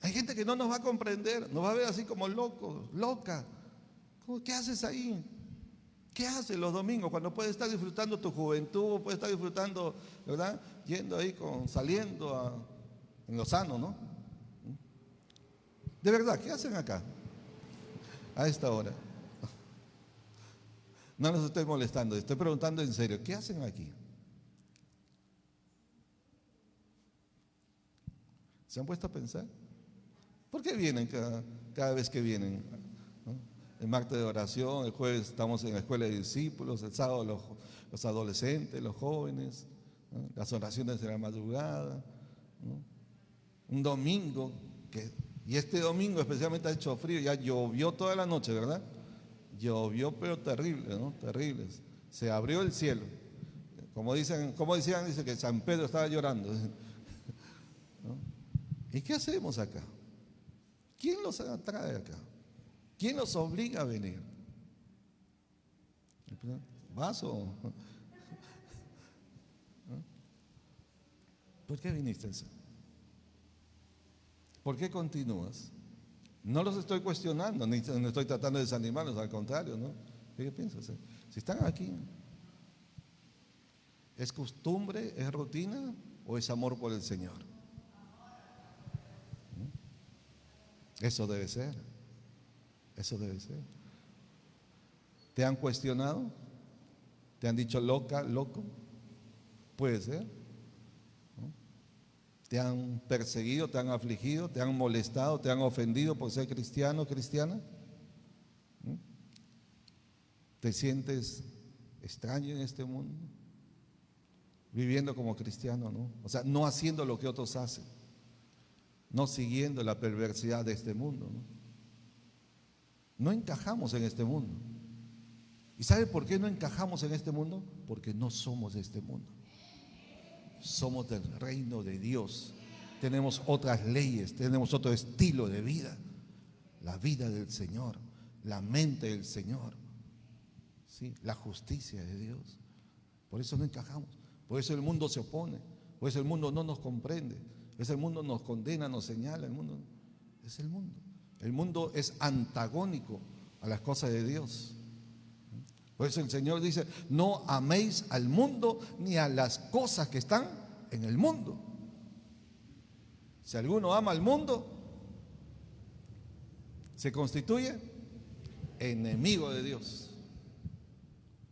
S1: hay gente que no nos va a comprender, nos va a ver así como locos, loca. ¿Qué haces ahí? ¿Qué haces los domingos cuando puedes estar disfrutando tu juventud, puedes estar disfrutando, ¿verdad? Yendo ahí, saliendo en Lozano, ¿no? De verdad, ¿qué hacen acá? A esta hora. No los estoy molestando, estoy preguntando en serio, ¿qué hacen aquí? ¿Se han puesto a pensar? ¿Por qué vienen cada vez que vienen? ¿No? El martes de oración, el jueves estamos en la escuela de discípulos, el sábado los adolescentes, los jóvenes, ¿no? Las oraciones de la madrugada, ¿no? Un domingo, y este domingo especialmente ha hecho frío, ya llovió toda la noche, ¿verdad? Llovió pero terrible, ¿no? Terrible. Se abrió el cielo. Como decían, dice que San Pedro estaba llorando. ¿No? ¿Y qué hacemos acá? ¿Quién los atrae acá? ¿Quién los obliga a venir? ¿Vaso? ¿Por qué viniste? ¿Por qué continúas? No los estoy cuestionando, ni estoy tratando de desanimarlos, al contrario, ¿no? ¿Qué piensas? Si están aquí, ¿es costumbre, es rutina o es amor por el Señor? Eso debe ser. Eso debe ser. ¿Te han cuestionado? ¿Te han dicho loca, loco? Puede ser. Te han perseguido, te han afligido, te han molestado, te han ofendido por ser cristiano o cristiana. ¿Te sientes extraño en este mundo? Viviendo como cristiano, ¿no? O sea, no haciendo lo que otros hacen, no siguiendo la perversidad de este mundo, ¿no? No encajamos en este mundo. ¿Y sabe por qué no encajamos en este mundo? Porque no somos de este mundo. Somos del reino de Dios. Tenemos otras leyes, tenemos otro estilo de vida. La vida del Señor, la mente del Señor, ¿sí? La justicia de Dios. Por eso no encajamos. Por eso el mundo se opone. Por eso el mundo no nos comprende. Por eso el mundo nos condena, nos señala. El mundo es el mundo. El mundo es antagónico a las cosas de Dios. Por eso el Señor dice: no améis al mundo ni a las cosas que están en el mundo. Si alguno ama al mundo, se constituye enemigo de Dios.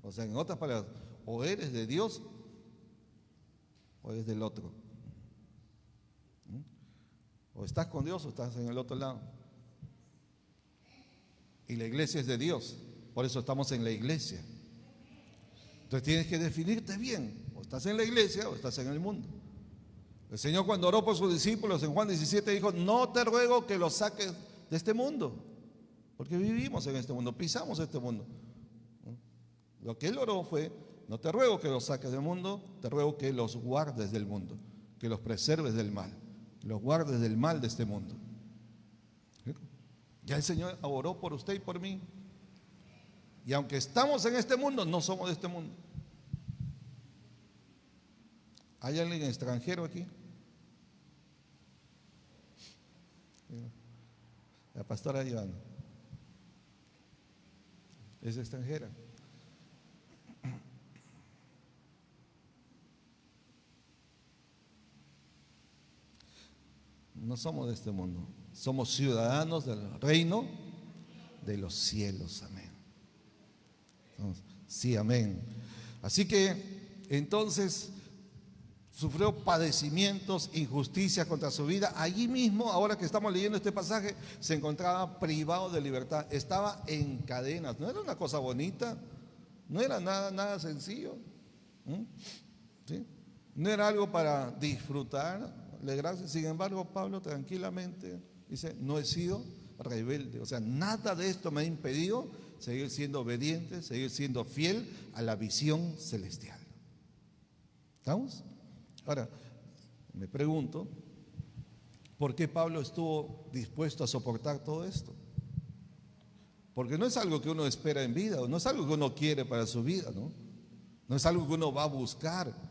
S1: O sea, en otras palabras, o eres de Dios o eres del otro. O estás con Dios o estás en el otro lado. Y la iglesia es de Dios, por eso estamos en la iglesia. Entonces tienes que definirte bien: o estás en la iglesia o estás en el mundo. El Señor, cuando oró por sus discípulos en Juan 17, dijo: no te ruego que los saques de este mundo, porque vivimos en este mundo, pisamos este mundo. Lo que Él oró fue: no te ruego que los saques del mundo, te ruego que los guardes del mundo, que los preserves del mal, los guardes del mal de este mundo. Ya el Señor oró por usted y por mí. Y aunque estamos en este mundo, no somos de este mundo. ¿Hay alguien extranjero aquí? La pastora Ivana es extranjera. No somos de este mundo, somos ciudadanos del reino de los cielos. Amén. Sí, amén. Así que entonces sufrió padecimientos, injusticias contra su vida. Allí mismo, ahora que estamos leyendo este pasaje, se encontraba privado de libertad, estaba en cadenas. No era una cosa bonita, no era nada sencillo, ¿sí? No era algo para disfrutar. Gracias. Sin embargo, Pablo tranquilamente dice: no he sido rebelde. O sea, nada de esto me ha impedido seguir siendo obediente, seguir siendo fiel a la visión celestial. ¿Estamos? Ahora, me pregunto, ¿por qué Pablo estuvo dispuesto a soportar todo esto? Porque no es algo que uno espera en vida, no es algo que uno quiere para su vida, ¿no? No es algo que uno va a buscar.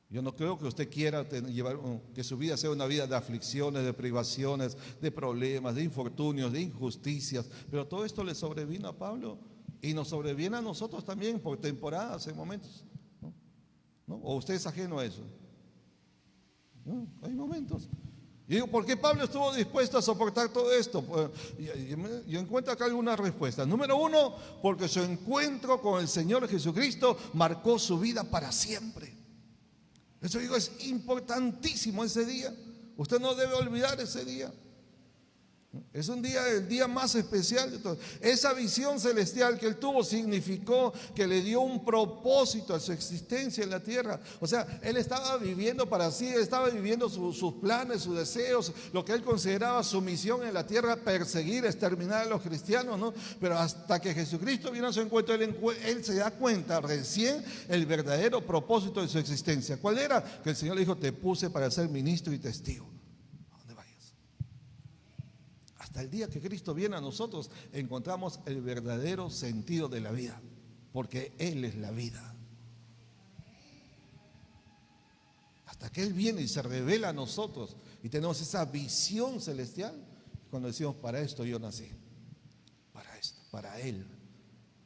S1: Yo no creo que usted quiera que su vida sea una vida de aflicciones, de privaciones, de problemas, de infortunios, de injusticias. Pero todo esto le sobrevino a Pablo y nos sobreviene a nosotros también por temporadas, en momentos, ¿no? ¿O usted es ajeno a eso? ¿No? Hay momentos. Y digo, ¿por qué Pablo estuvo dispuesto a soportar todo esto? Pues, yo encuentro acá algunas respuestas. Número uno, porque su encuentro con el Señor Jesucristo marcó su vida para siempre. Eso digo, es importantísimo ese día. Usted no debe olvidar ese día. Es un día, el día más especial de todos. Esa visión celestial que él tuvo significó que le dio un propósito a su existencia en la tierra. O sea, él estaba viviendo para sí, él estaba viviendo sus planes, sus deseos, lo que él consideraba su misión en la tierra: perseguir, exterminar a los cristianos, ¿no? Pero hasta que Jesucristo vino a su encuentro, él se da cuenta recién el verdadero propósito de su existencia. ¿Cuál era? Que el Señor le dijo: te puse para ser ministro y testigo. Hasta el día que Cristo viene a nosotros, encontramos el verdadero sentido de la vida, porque Él es la vida. Hasta que Él viene y se revela a nosotros y tenemos esa visión celestial, cuando decimos: para esto yo nací, para esto, para Él,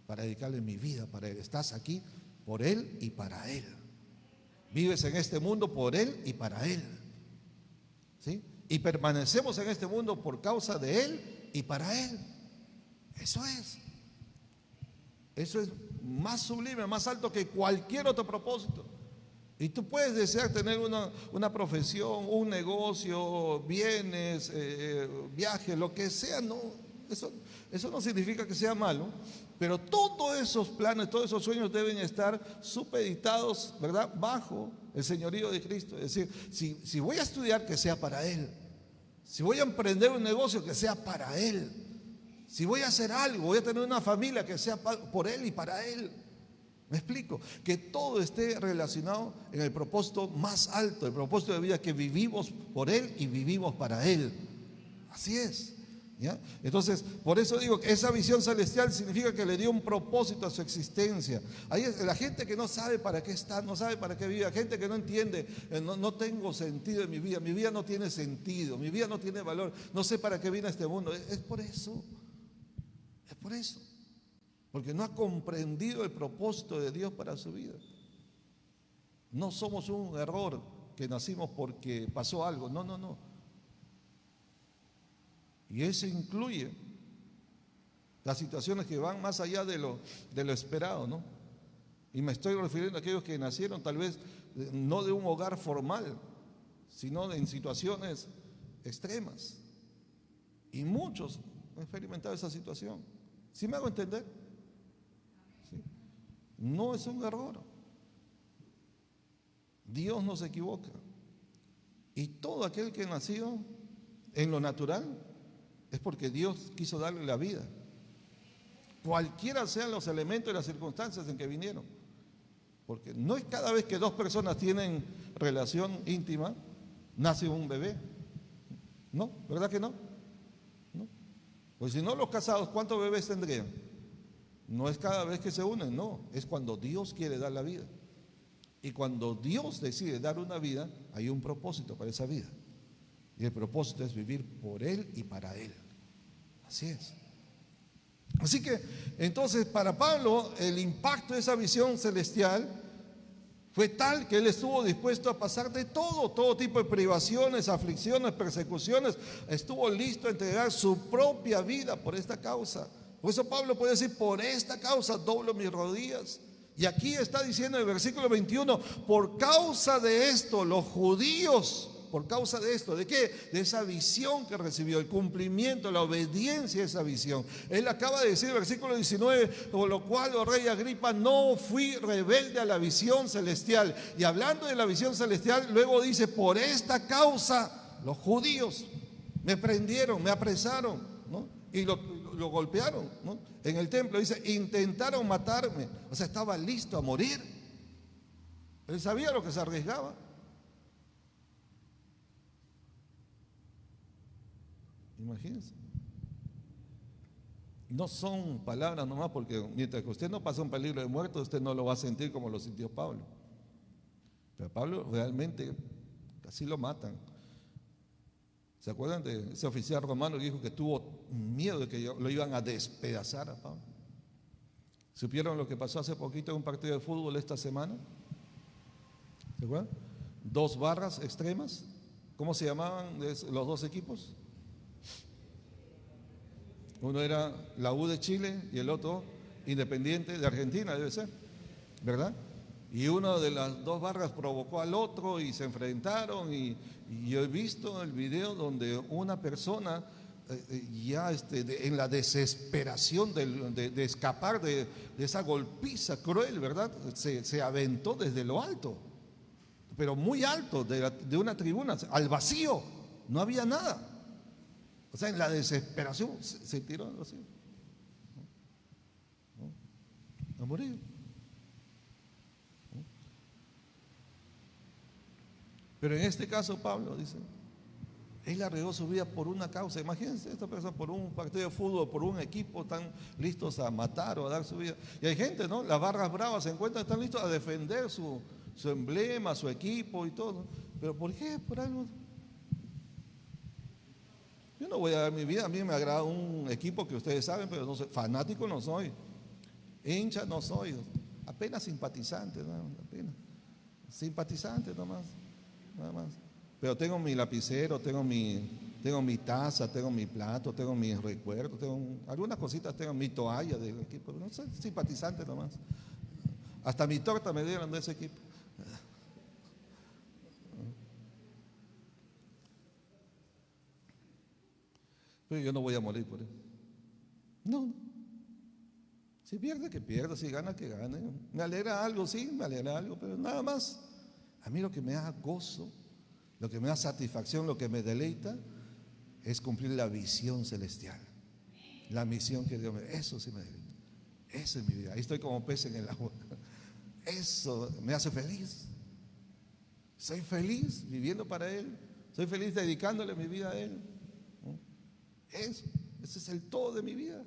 S1: para dedicarle mi vida para Él. Estás aquí por Él y para Él. Vives en este mundo por Él y para Él, ¿sí? Y permanecemos en este mundo por causa de Él y para Él. Eso es más sublime, más alto que cualquier otro propósito. Y tú puedes desear tener una profesión, un negocio, bienes, viajes, lo que sea, no, eso no significa que sea malo, pero todos esos planes, todos esos sueños deben estar supeditados, ¿verdad?, bajo el señorío de Cristo. Es decir, si voy a estudiar, que sea para Él. Si voy a emprender un negocio, que sea para Él. Si voy a hacer algo, voy a tener una familia, que sea por Él y para Él. ¿Me explico? Que todo esté relacionado en el propósito más alto, el propósito de vida, que vivimos por Él y vivimos para Él. Así es, ¿ya? Entonces, por eso digo que esa visión celestial significa que le dio un propósito a su existencia. Ahí es la gente que no sabe para qué está, no sabe para qué vive, gente que no entiende, no tengo sentido en mi vida no tiene sentido, mi vida no tiene valor, no sé para qué vine a este mundo. Es por eso, es por eso. Porque no ha comprendido el propósito de Dios para su vida. No somos un error que nacimos porque pasó algo. No, no, no. Y eso incluye las situaciones que van más allá de lo esperado, ¿no? Y me estoy refiriendo a aquellos que nacieron tal vez no de un hogar formal, sino en situaciones extremas. Y muchos han experimentado esa situación. ¿Sí me hago entender? No es un error. Dios no se equivoca. Y todo aquel que nació en lo natural es porque Dios quiso darle la vida. Cualquiera sean los elementos y las circunstancias en que vinieron. Porque no es cada vez que dos personas tienen relación íntima, nace un bebé. ¿No? ¿Verdad que no? ¿No? Pues si no, los casados, ¿cuántos bebés tendrían? No es cada vez que se unen, no, es cuando Dios quiere dar la vida. Y cuando Dios decide dar una vida, hay un propósito para esa vida. Y el propósito es vivir por Él y para Él. Así es. Así que, entonces, para Pablo, el impacto de esa visión celestial fue tal que él estuvo dispuesto a pasar de todo tipo de privaciones, aflicciones, persecuciones. Estuvo listo a entregar su propia vida por esta causa. Por eso Pablo puede decir: por esta causa doblo mis rodillas. Y aquí está diciendo en el versículo 21: por causa de esto, los judíos, por causa de esto, ¿de qué? De esa visión que recibió, el cumplimiento, la obediencia a esa visión. Él acaba de decir en el versículo 19: por lo cual, oh rey Agripa, no fui rebelde a la visión celestial. Y hablando de la visión celestial, luego dice: por esta causa, los judíos me prendieron, me apresaron, ¿no? Y lo golpearon, ¿no? En el templo dice: intentaron matarme. O sea, estaba listo a morir. Él sabía lo que se arriesgaba. Imagínense. No son palabras nomás, porque mientras que usted no pasa un peligro de muerte, usted no lo va a sentir como lo sintió Pablo. Pero Pablo realmente casi lo matan. ¿Se acuerdan de ese oficial romano que dijo que tuvo miedo de que lo iban a despedazar a Pablo? ¿Supieron lo que pasó hace poquito en un partido de fútbol esta semana? ¿Se acuerdan? 2 barras extremas. ¿Cómo se llamaban los 2 equipos? Uno era la U de Chile y el otro Independiente de Argentina, debe ser, ¿verdad? Y uno de las 2 barras provocó al otro y se enfrentaron, y yo he visto el video donde una persona ya en la desesperación de escapar de esa golpiza cruel, ¿verdad? Se aventó desde lo alto, pero muy alto, de una tribuna, al vacío, no había nada. O sea, en la desesperación se tiró al vacío. ¿No? A morir. Pero en este caso Pablo dice, él arriesgó su vida por una causa. Imagínense esta persona, por un partido de fútbol, por un equipo, tan listos a matar o a dar su vida. Y hay gente, ¿no? Las barras bravas se encuentran, están listos a defender su emblema, su equipo y todo. ¿Pero por qué? Por algo. Yo no voy a dar mi vida. A mí me agrada un equipo que ustedes saben, pero no soy fanático, no soy hincha, no soy, apenas simpatizante, ¿no? Apenas simpatizante nomás, nada más. Pero tengo mi lapicero, tengo mi taza, tengo mi plato, tengo mis recuerdos, algunas cositas, tengo mi toalla del equipo, no soy simpatizante nomás. Hasta mi torta me dieron de ese equipo. Pero yo no voy a morir por eso. No. Si pierde, que pierda, si gana, que gane. Me alegra algo, sí, me alegra algo, pero nada más. A mí lo que me da gozo, lo que me da satisfacción, lo que me deleita, es cumplir la visión celestial. La misión que Dios me da. Eso sí me deleita. Eso es mi vida. Ahí estoy como pez en el agua. Eso me hace feliz. Soy feliz viviendo para Él. Soy feliz dedicándole mi vida a Él. Ese es el todo de mi vida.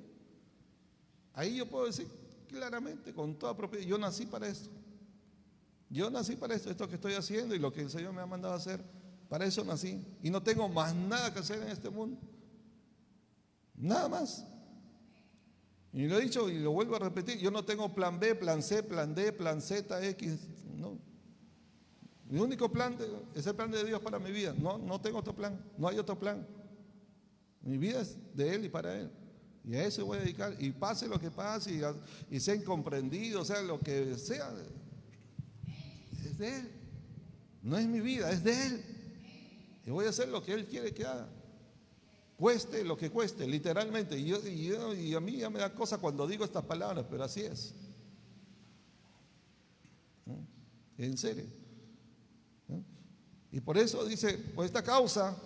S1: Ahí yo puedo decir claramente, con toda propiedad, yo nací para esto. Yo nací para esto que estoy haciendo y lo que el Señor me ha mandado a hacer, para eso nací. Y no tengo más nada que hacer en este mundo. Nada más. Y lo he dicho y lo vuelvo a repetir, yo no tengo plan B, plan C, plan D, plan Z, X, no. Mi único plan es el plan de Dios para mi vida. No tengo otro plan, no hay otro plan. Mi vida es de Él y para Él. Y a eso voy a dedicar. Y pase lo que pase y sea incomprendido, o sea, lo que sea, es de Él. No es mi vida, es de Él. Y voy a hacer lo que Él quiere que haga. Cueste lo que cueste, literalmente. Y a mí ya me da cosa cuando digo estas palabras, pero así es. En serio. Y por eso dice, por esta causa,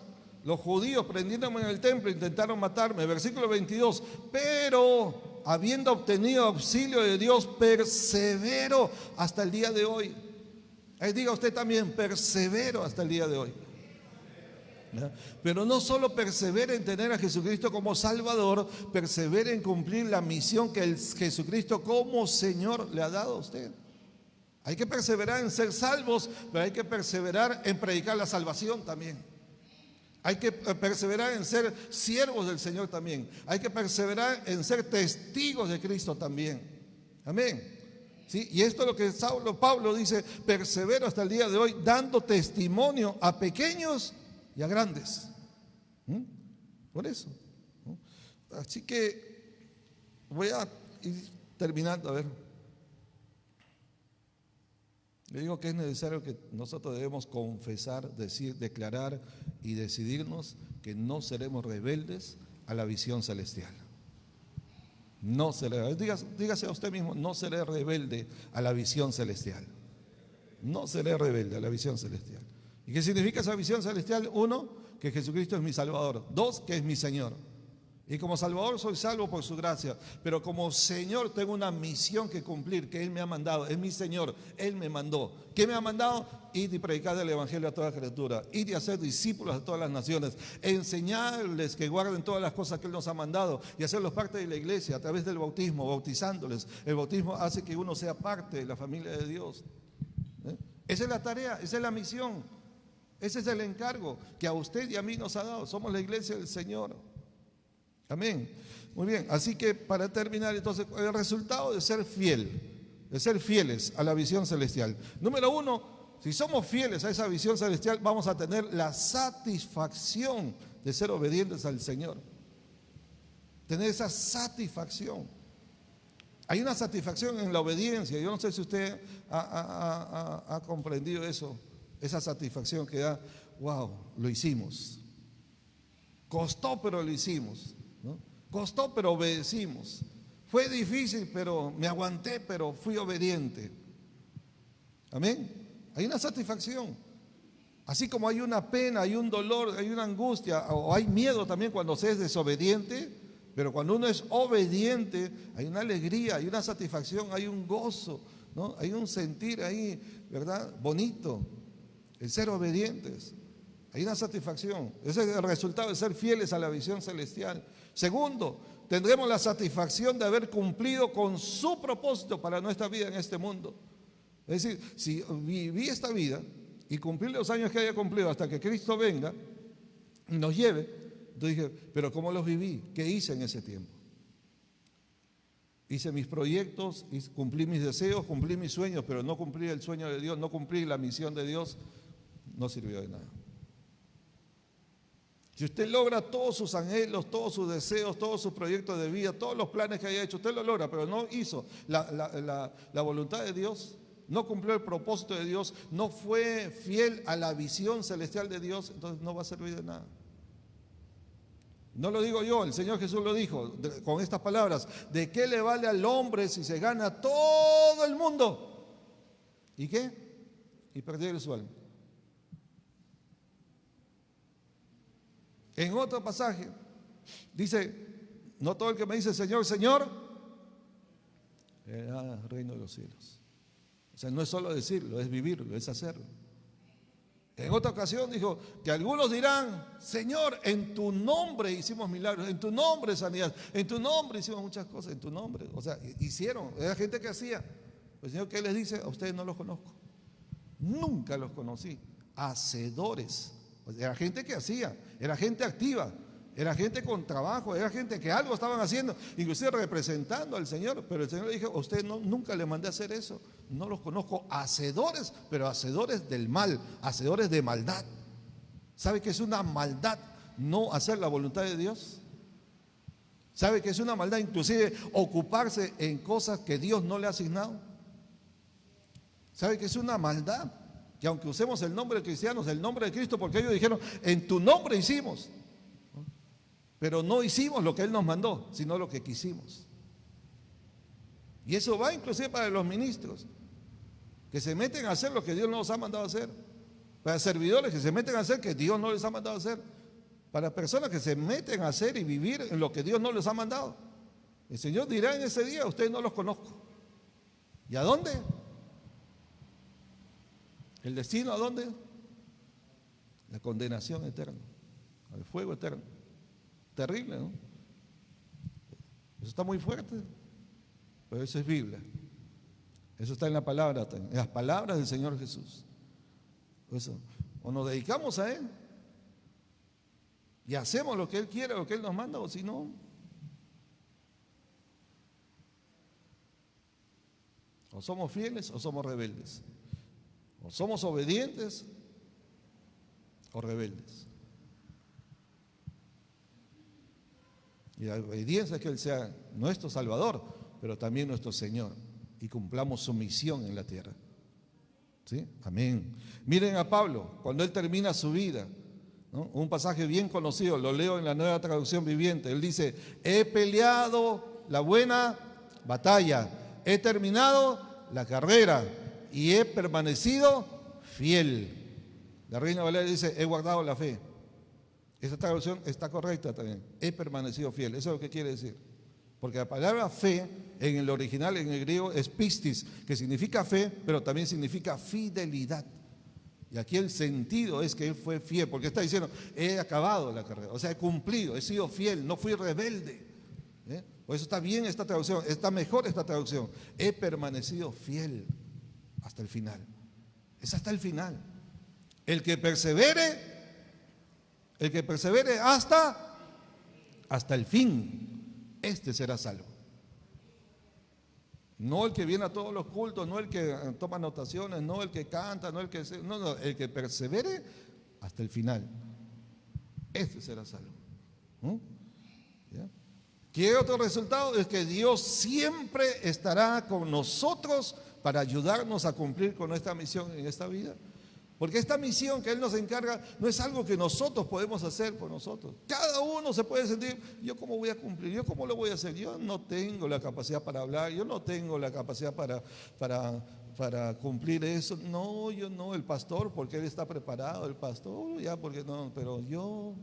S1: los judíos prendiéndome en el templo intentaron matarme. Versículo 22, pero habiendo obtenido auxilio de Dios, persevero hasta el día de hoy. Ahí diga usted también, persevero hasta el día de hoy. Pero no solo persevera en tener a Jesucristo como Salvador, persevera en cumplir la misión que Jesucristo como Señor le ha dado a usted. Hay que perseverar en ser salvos, pero hay que perseverar en predicar la salvación también. Hay que perseverar en ser siervos del Señor también. Hay que perseverar en ser testigos de Cristo también. Amén. ¿Sí? Y esto es lo que Pablo dice, persevero hasta el día de hoy, dando testimonio a pequeños y a grandes. Por eso. Así que voy a ir terminando, a ver. Le digo que es necesario que nosotros debemos confesar, decir, declarar y decidirnos que no seremos rebeldes a la visión celestial. No seré, dígase a usted mismo, no seré rebelde a la visión celestial. No seré rebelde a la visión celestial. ¿Y qué significa esa visión celestial? Uno, que Jesucristo es mi Salvador. Dos, que es mi Señor. Y como Salvador soy salvo por su gracia, pero como Señor tengo una misión que cumplir, que Él me ha mandado, es mi Señor, Él me mandó. ¿Qué me ha mandado? Ir y predicar el Evangelio a toda criatura, ir y hacer discípulos a todas las naciones, enseñarles que guarden todas las cosas que Él nos ha mandado y hacerlos parte de la iglesia a través del bautismo, bautizándoles. El bautismo hace que uno sea parte de la familia de Dios. Esa es la tarea, esa es la misión, ese es el encargo que a usted y a mí nos ha dado. Somos la iglesia del Señor. Amén. Muy bien, así que para terminar entonces, el resultado de ser fiel, de ser fieles a la visión celestial. Número uno, si somos fieles a esa visión celestial, vamos a tener la satisfacción de ser obedientes al Señor. Tener esa satisfacción. Hay una satisfacción en la obediencia. Yo no sé si usted ha comprendido eso, esa satisfacción que da, wow, lo hicimos. Costó, pero lo hicimos. ¿No? Costó, pero obedecimos. Fue difícil, pero me aguanté, pero fui obediente. Amén. Hay una satisfacción. Así como hay una pena, hay un dolor, hay una angustia, o hay miedo también cuando se es desobediente, pero cuando uno es obediente, hay una alegría, hay una satisfacción, hay un gozo, ¿no? Hay un sentir ahí, ¿verdad? Bonito, el ser obedientes. Hay una satisfacción. Ese es el resultado de ser fieles a la visión celestial. Segundo, tendremos la satisfacción de haber cumplido con su propósito para nuestra vida en este mundo. Es decir, si viví esta vida y cumplí los años que haya cumplido hasta que Cristo venga y nos lleve, entonces dije, pero ¿cómo los viví? ¿Qué hice en ese tiempo? Hice mis proyectos, cumplí mis deseos, cumplí mis sueños, pero no cumplí el sueño de Dios, no cumplí la misión de Dios, no sirvió de nada. Si usted logra todos sus anhelos, todos sus deseos, todos sus proyectos de vida, todos los planes que haya hecho, usted lo logra, pero no hizo la voluntad de Dios, no cumplió el propósito de Dios, no fue fiel a la visión celestial de Dios, entonces no va a servir de nada. No lo digo yo, el Señor Jesús lo dijo con estas palabras: ¿de qué le vale al hombre si se gana todo el mundo? ¿Y qué? Y perder su alma. En otro pasaje dice: no todo el que me dice Señor, Señor, heredará el reino de los cielos. O sea, no es solo decirlo, es vivirlo, es hacerlo. En otra ocasión dijo que algunos dirán: Señor, en tu nombre hicimos milagros, en tu nombre sanidad, en tu nombre hicimos muchas cosas, en tu nombre. O sea, hicieron, era gente que hacía. El Señor, ¿qué les dice? A ustedes no los conozco, nunca los conocí. Hacedores. Era gente que hacía, era gente activa, era gente con trabajo, era gente que algo estaban haciendo, inclusive representando al Señor. Pero el Señor le dijo: a ustedes nunca les mandé a hacer eso, no los conozco. Hacedores, pero hacedores del mal, hacedores de maldad. ¿Sabe que es una maldad no hacer la voluntad de Dios? ¿Sabe que es una maldad inclusive ocuparse en cosas que Dios no le ha asignado? ¿Sabe que es una maldad? Que aunque usemos el nombre de cristianos, el nombre de Cristo, porque ellos dijeron: en tu nombre hicimos, pero no hicimos lo que Él nos mandó, sino lo que quisimos. Y eso va inclusive para los ministros, que se meten a hacer lo que Dios no los ha mandado a hacer, para servidores que se meten a hacer que Dios no les ha mandado a hacer, para personas que se meten a hacer y vivir en lo que Dios no les ha mandado. El Señor dirá en ese día: ustedes no los conozco. ¿Y a dónde? ¿El destino a dónde? La condenación eterna, al fuego eterno. Terrible, ¿no? Eso está muy fuerte, pero eso es Biblia. Eso está en la palabra, en las palabras del Señor Jesús. Eso. O nos dedicamos a Él y hacemos lo que Él quiere, lo que Él nos manda, o si no, o somos fieles o somos rebeldes. O somos obedientes o rebeldes. Y la obediencia es que Él sea nuestro Salvador, pero también nuestro Señor, y cumplamos su misión en la tierra. ¿Sí? Amén. Miren a Pablo, cuando él termina su vida, ¿no? Un pasaje bien conocido, lo leo en la Nueva Traducción Viviente. Él dice: he peleado la buena batalla, he terminado la carrera y he permanecido fiel. La Reina Valera dice: he guardado la fe. Esta traducción está correcta también. He permanecido fiel. Eso es lo que quiere decir. Porque la palabra fe en el original, en el griego, es pistis, que significa fe, pero también significa fidelidad. Y aquí el sentido es que él fue fiel, porque está diciendo: he acabado la carrera, o sea, he cumplido, he sido fiel, no fui rebelde. Por eso está bien esta traducción, está mejor esta traducción. He permanecido fiel hasta el final. Es hasta el final. El que persevere hasta el fin, este será salvo. No el que viene a todos los cultos, no el que toma anotaciones, no el que canta, no el que el que persevere hasta el final, este será salvo. ¿Ya? ¿Qué otro resultado? Es que Dios siempre estará con nosotros para ayudarnos a cumplir con nuestra misión en esta vida. Porque esta misión que Él nos encarga no es algo que nosotros podemos hacer por nosotros. Cada uno se puede sentir: ¿yo cómo voy a cumplir? ¿Yo cómo lo voy a hacer? Yo no tengo la capacidad para hablar, yo no tengo la capacidad para cumplir eso. No, yo no, el pastor, porque él está preparado, el pastor, ya, porque no, pero yo.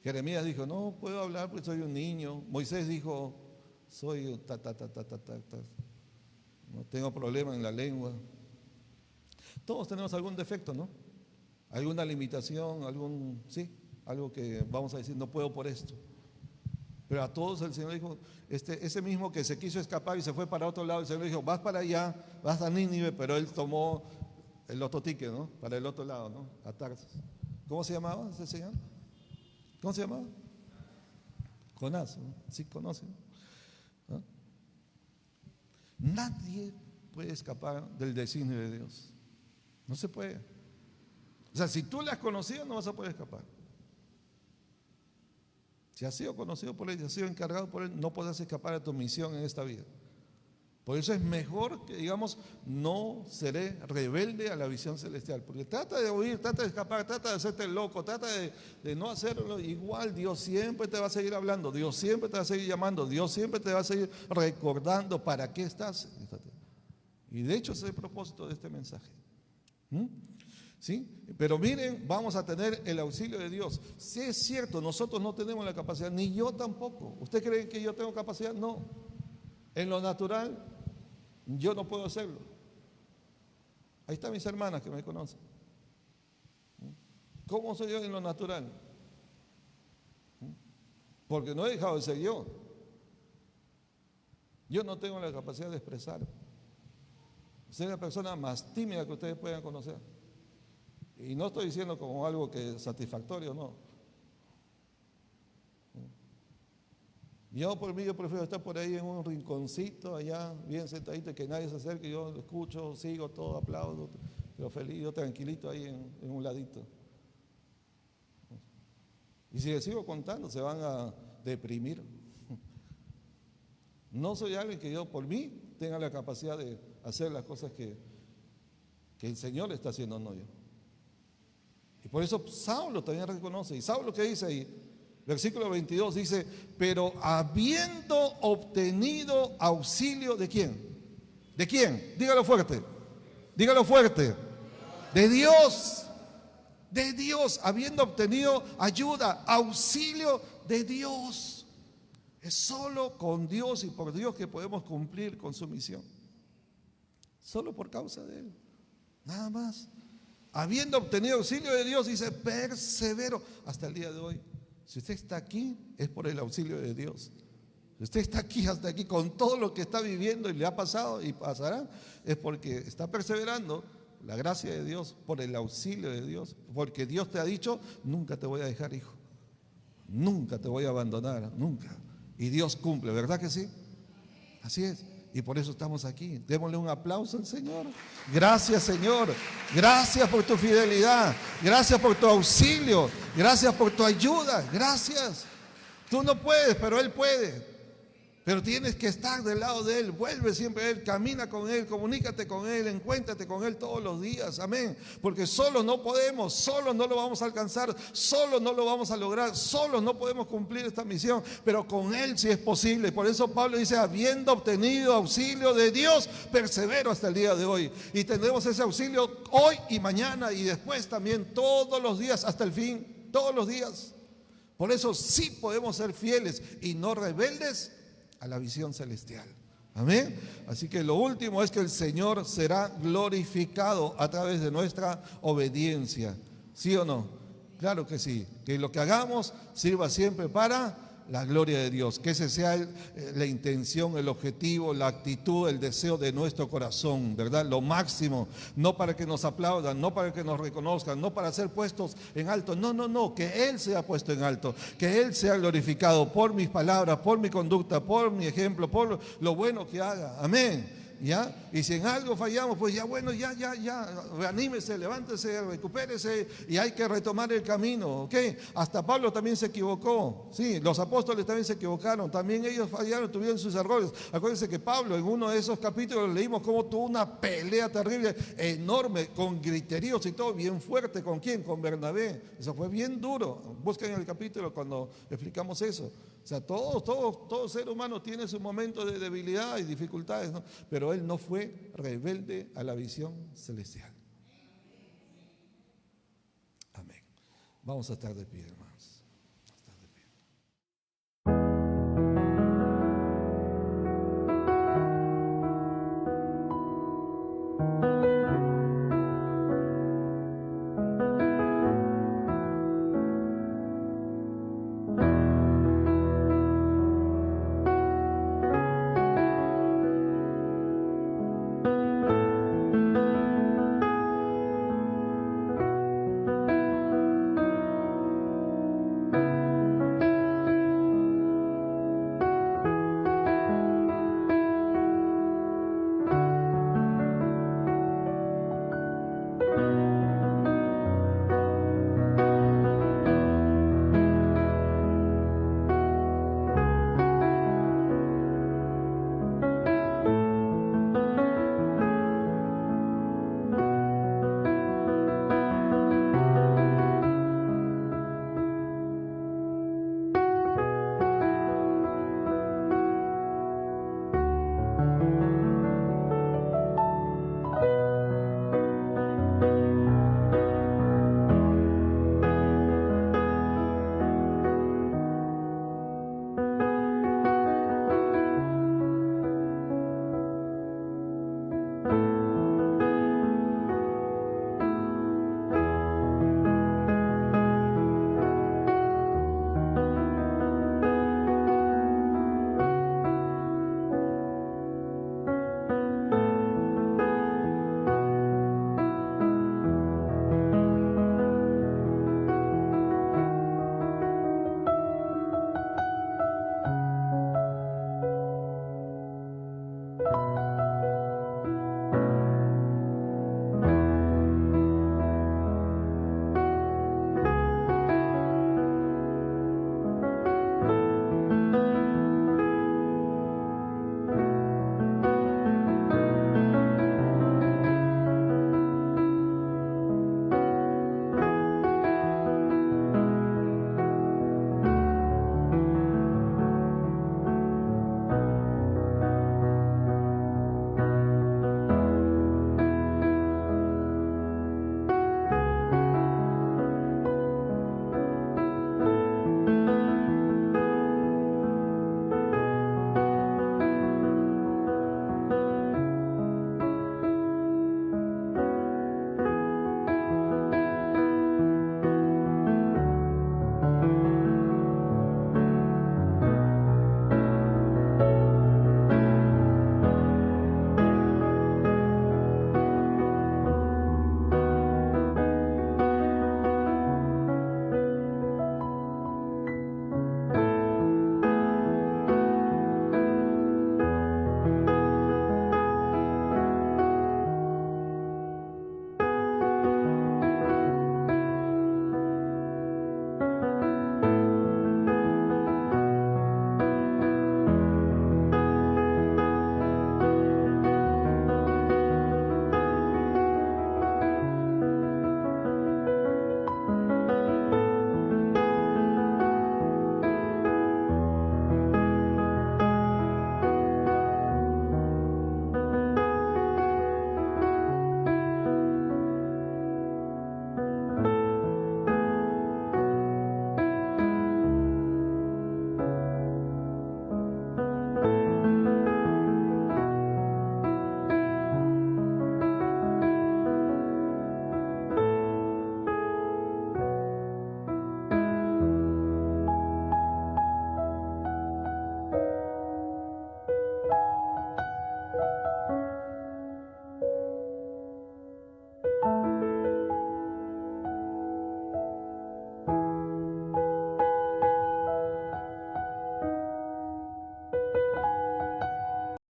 S1: Jeremías dijo: no puedo hablar porque soy un niño. Moisés dijo: soy no tengo problema en la lengua. Todos tenemos algún defecto, ¿no? Alguna limitación, algo que vamos a decir: no puedo por esto. Pero a todos el Señor dijo, ese mismo que se quiso escapar y se fue para otro lado, el Señor dijo: vas para allá, vas a Nínive, pero él tomó el otro ticket, ¿no? Para el otro lado, ¿no? A Tarsis. ¿Cómo se llamaba ese señor? ¿Cómo se llamaba? Jonás, ¿no? Sí, conocen. ¿No? Nadie puede escapar del designio de Dios. No se puede. O sea, si tú le has conocido, no vas a poder escapar. Si has sido conocido por Él, si has sido encargado por Él, no podrás escapar de tu misión en esta vida. Por eso es mejor que digamos, no seré rebelde a la visión celestial. Porque trata de huir, trata de escapar, trata de hacerte loco, trata de no hacerlo igual. Dios siempre te va a seguir hablando, Dios siempre te va a seguir llamando, Dios siempre te va a seguir recordando para qué estás. Y de hecho ese es el propósito de este mensaje. ¿Sí? Pero miren, vamos a tener el auxilio de Dios. Si es cierto, nosotros no tenemos la capacidad, ni yo tampoco. ¿Usted cree que yo tengo capacidad? No. En lo natural, yo no puedo hacerlo. Ahí están mis hermanas que me conocen. ¿Cómo soy yo en lo natural? Porque no he dejado de ser yo. Yo no tengo la capacidad de expresar. Soy la persona más tímida que ustedes puedan conocer. Y no estoy diciendo como algo que es satisfactorio, no. Yo por mí, yo prefiero estar por ahí en un rinconcito, allá, bien sentadito, que nadie se acerque, yo lo escucho, sigo todo, aplaudo, pero feliz, yo tranquilito ahí en un ladito. Y si les sigo contando, se van a deprimir. No soy alguien que yo por mí tenga la capacidad de hacer las cosas que el Señor está haciendo, no yo. Y por eso Saulo también reconoce. ¿Y Saulo qué dice ahí? Versículo 22 dice, pero habiendo obtenido auxilio ¿de quién? ¿De quién? Dígalo fuerte. Dígalo fuerte. De Dios. De Dios, habiendo obtenido ayuda, auxilio de Dios. Es solo con Dios y por Dios que podemos cumplir con su misión. Solo por causa de Él. Nada más. Habiendo obtenido auxilio de Dios, dice, persevero hasta el día de hoy. Si usted está aquí, es por el auxilio de Dios. Si usted está aquí, hasta aquí, con todo lo que está viviendo y le ha pasado y pasará, es porque está perseverando la gracia de Dios, por el auxilio de Dios. Porque Dios te ha dicho, nunca te voy a dejar, hijo. Nunca te voy a abandonar, nunca. Y Dios cumple, ¿verdad que sí? Así es. Y por eso estamos aquí. Démosle un aplauso al Señor. Gracias, Señor. Gracias por tu fidelidad. Gracias por tu auxilio. Gracias por tu ayuda. Gracias. Tú no puedes, pero Él puede. Pero tienes que estar del lado de Él. Vuelve siempre a Él. Camina con Él. Comunícate con Él. Encuéntrate con Él todos los días. Amén. Porque solo no podemos. Solo no lo vamos a alcanzar. Solo no lo vamos a lograr. Solo no podemos cumplir esta misión. Pero con Él sí es posible. Por eso Pablo dice, habiendo obtenido auxilio de Dios, persevero hasta el día de hoy. Y tendremos ese auxilio hoy y mañana y después también todos los días hasta el fin. Todos los días. Por eso sí podemos ser fieles y no rebeldes a la visión celestial. Amén. Así que lo último es que el Señor será glorificado a través de nuestra obediencia. ¿Sí o no? Claro que sí. Que lo que hagamos sirva siempre para la gloria de Dios. Que ese sea la intención, el objetivo, la actitud, el deseo de nuestro corazón, ¿verdad? Lo máximo. No para que nos aplaudan, no para que nos reconozcan, no para ser puestos en alto. No, no, no. Que Él sea puesto en alto. Que Él sea glorificado por mis palabras, por mi conducta, por mi ejemplo, por lo bueno que haga. Amén. ¿Ya? Y si en algo fallamos, pues ya bueno, ya, reanímese, levántese, recupérese y hay que retomar el camino, ¿ok? Hasta Pablo también se equivocó, sí, los apóstoles también se equivocaron, también ellos fallaron, tuvieron sus errores. Acuérdense que Pablo en uno de esos capítulos leímos cómo tuvo una pelea terrible, enorme, con griteríos y todo, bien fuerte. ¿Con quién? Con Bernabé. Eso fue bien duro. Busquen el capítulo cuando explicamos eso. O sea, todo ser humano tiene su momento de debilidad y dificultades, ¿no? Pero él no fue rebelde a la visión celestial. Amén. Vamos a estar de pie, hermano.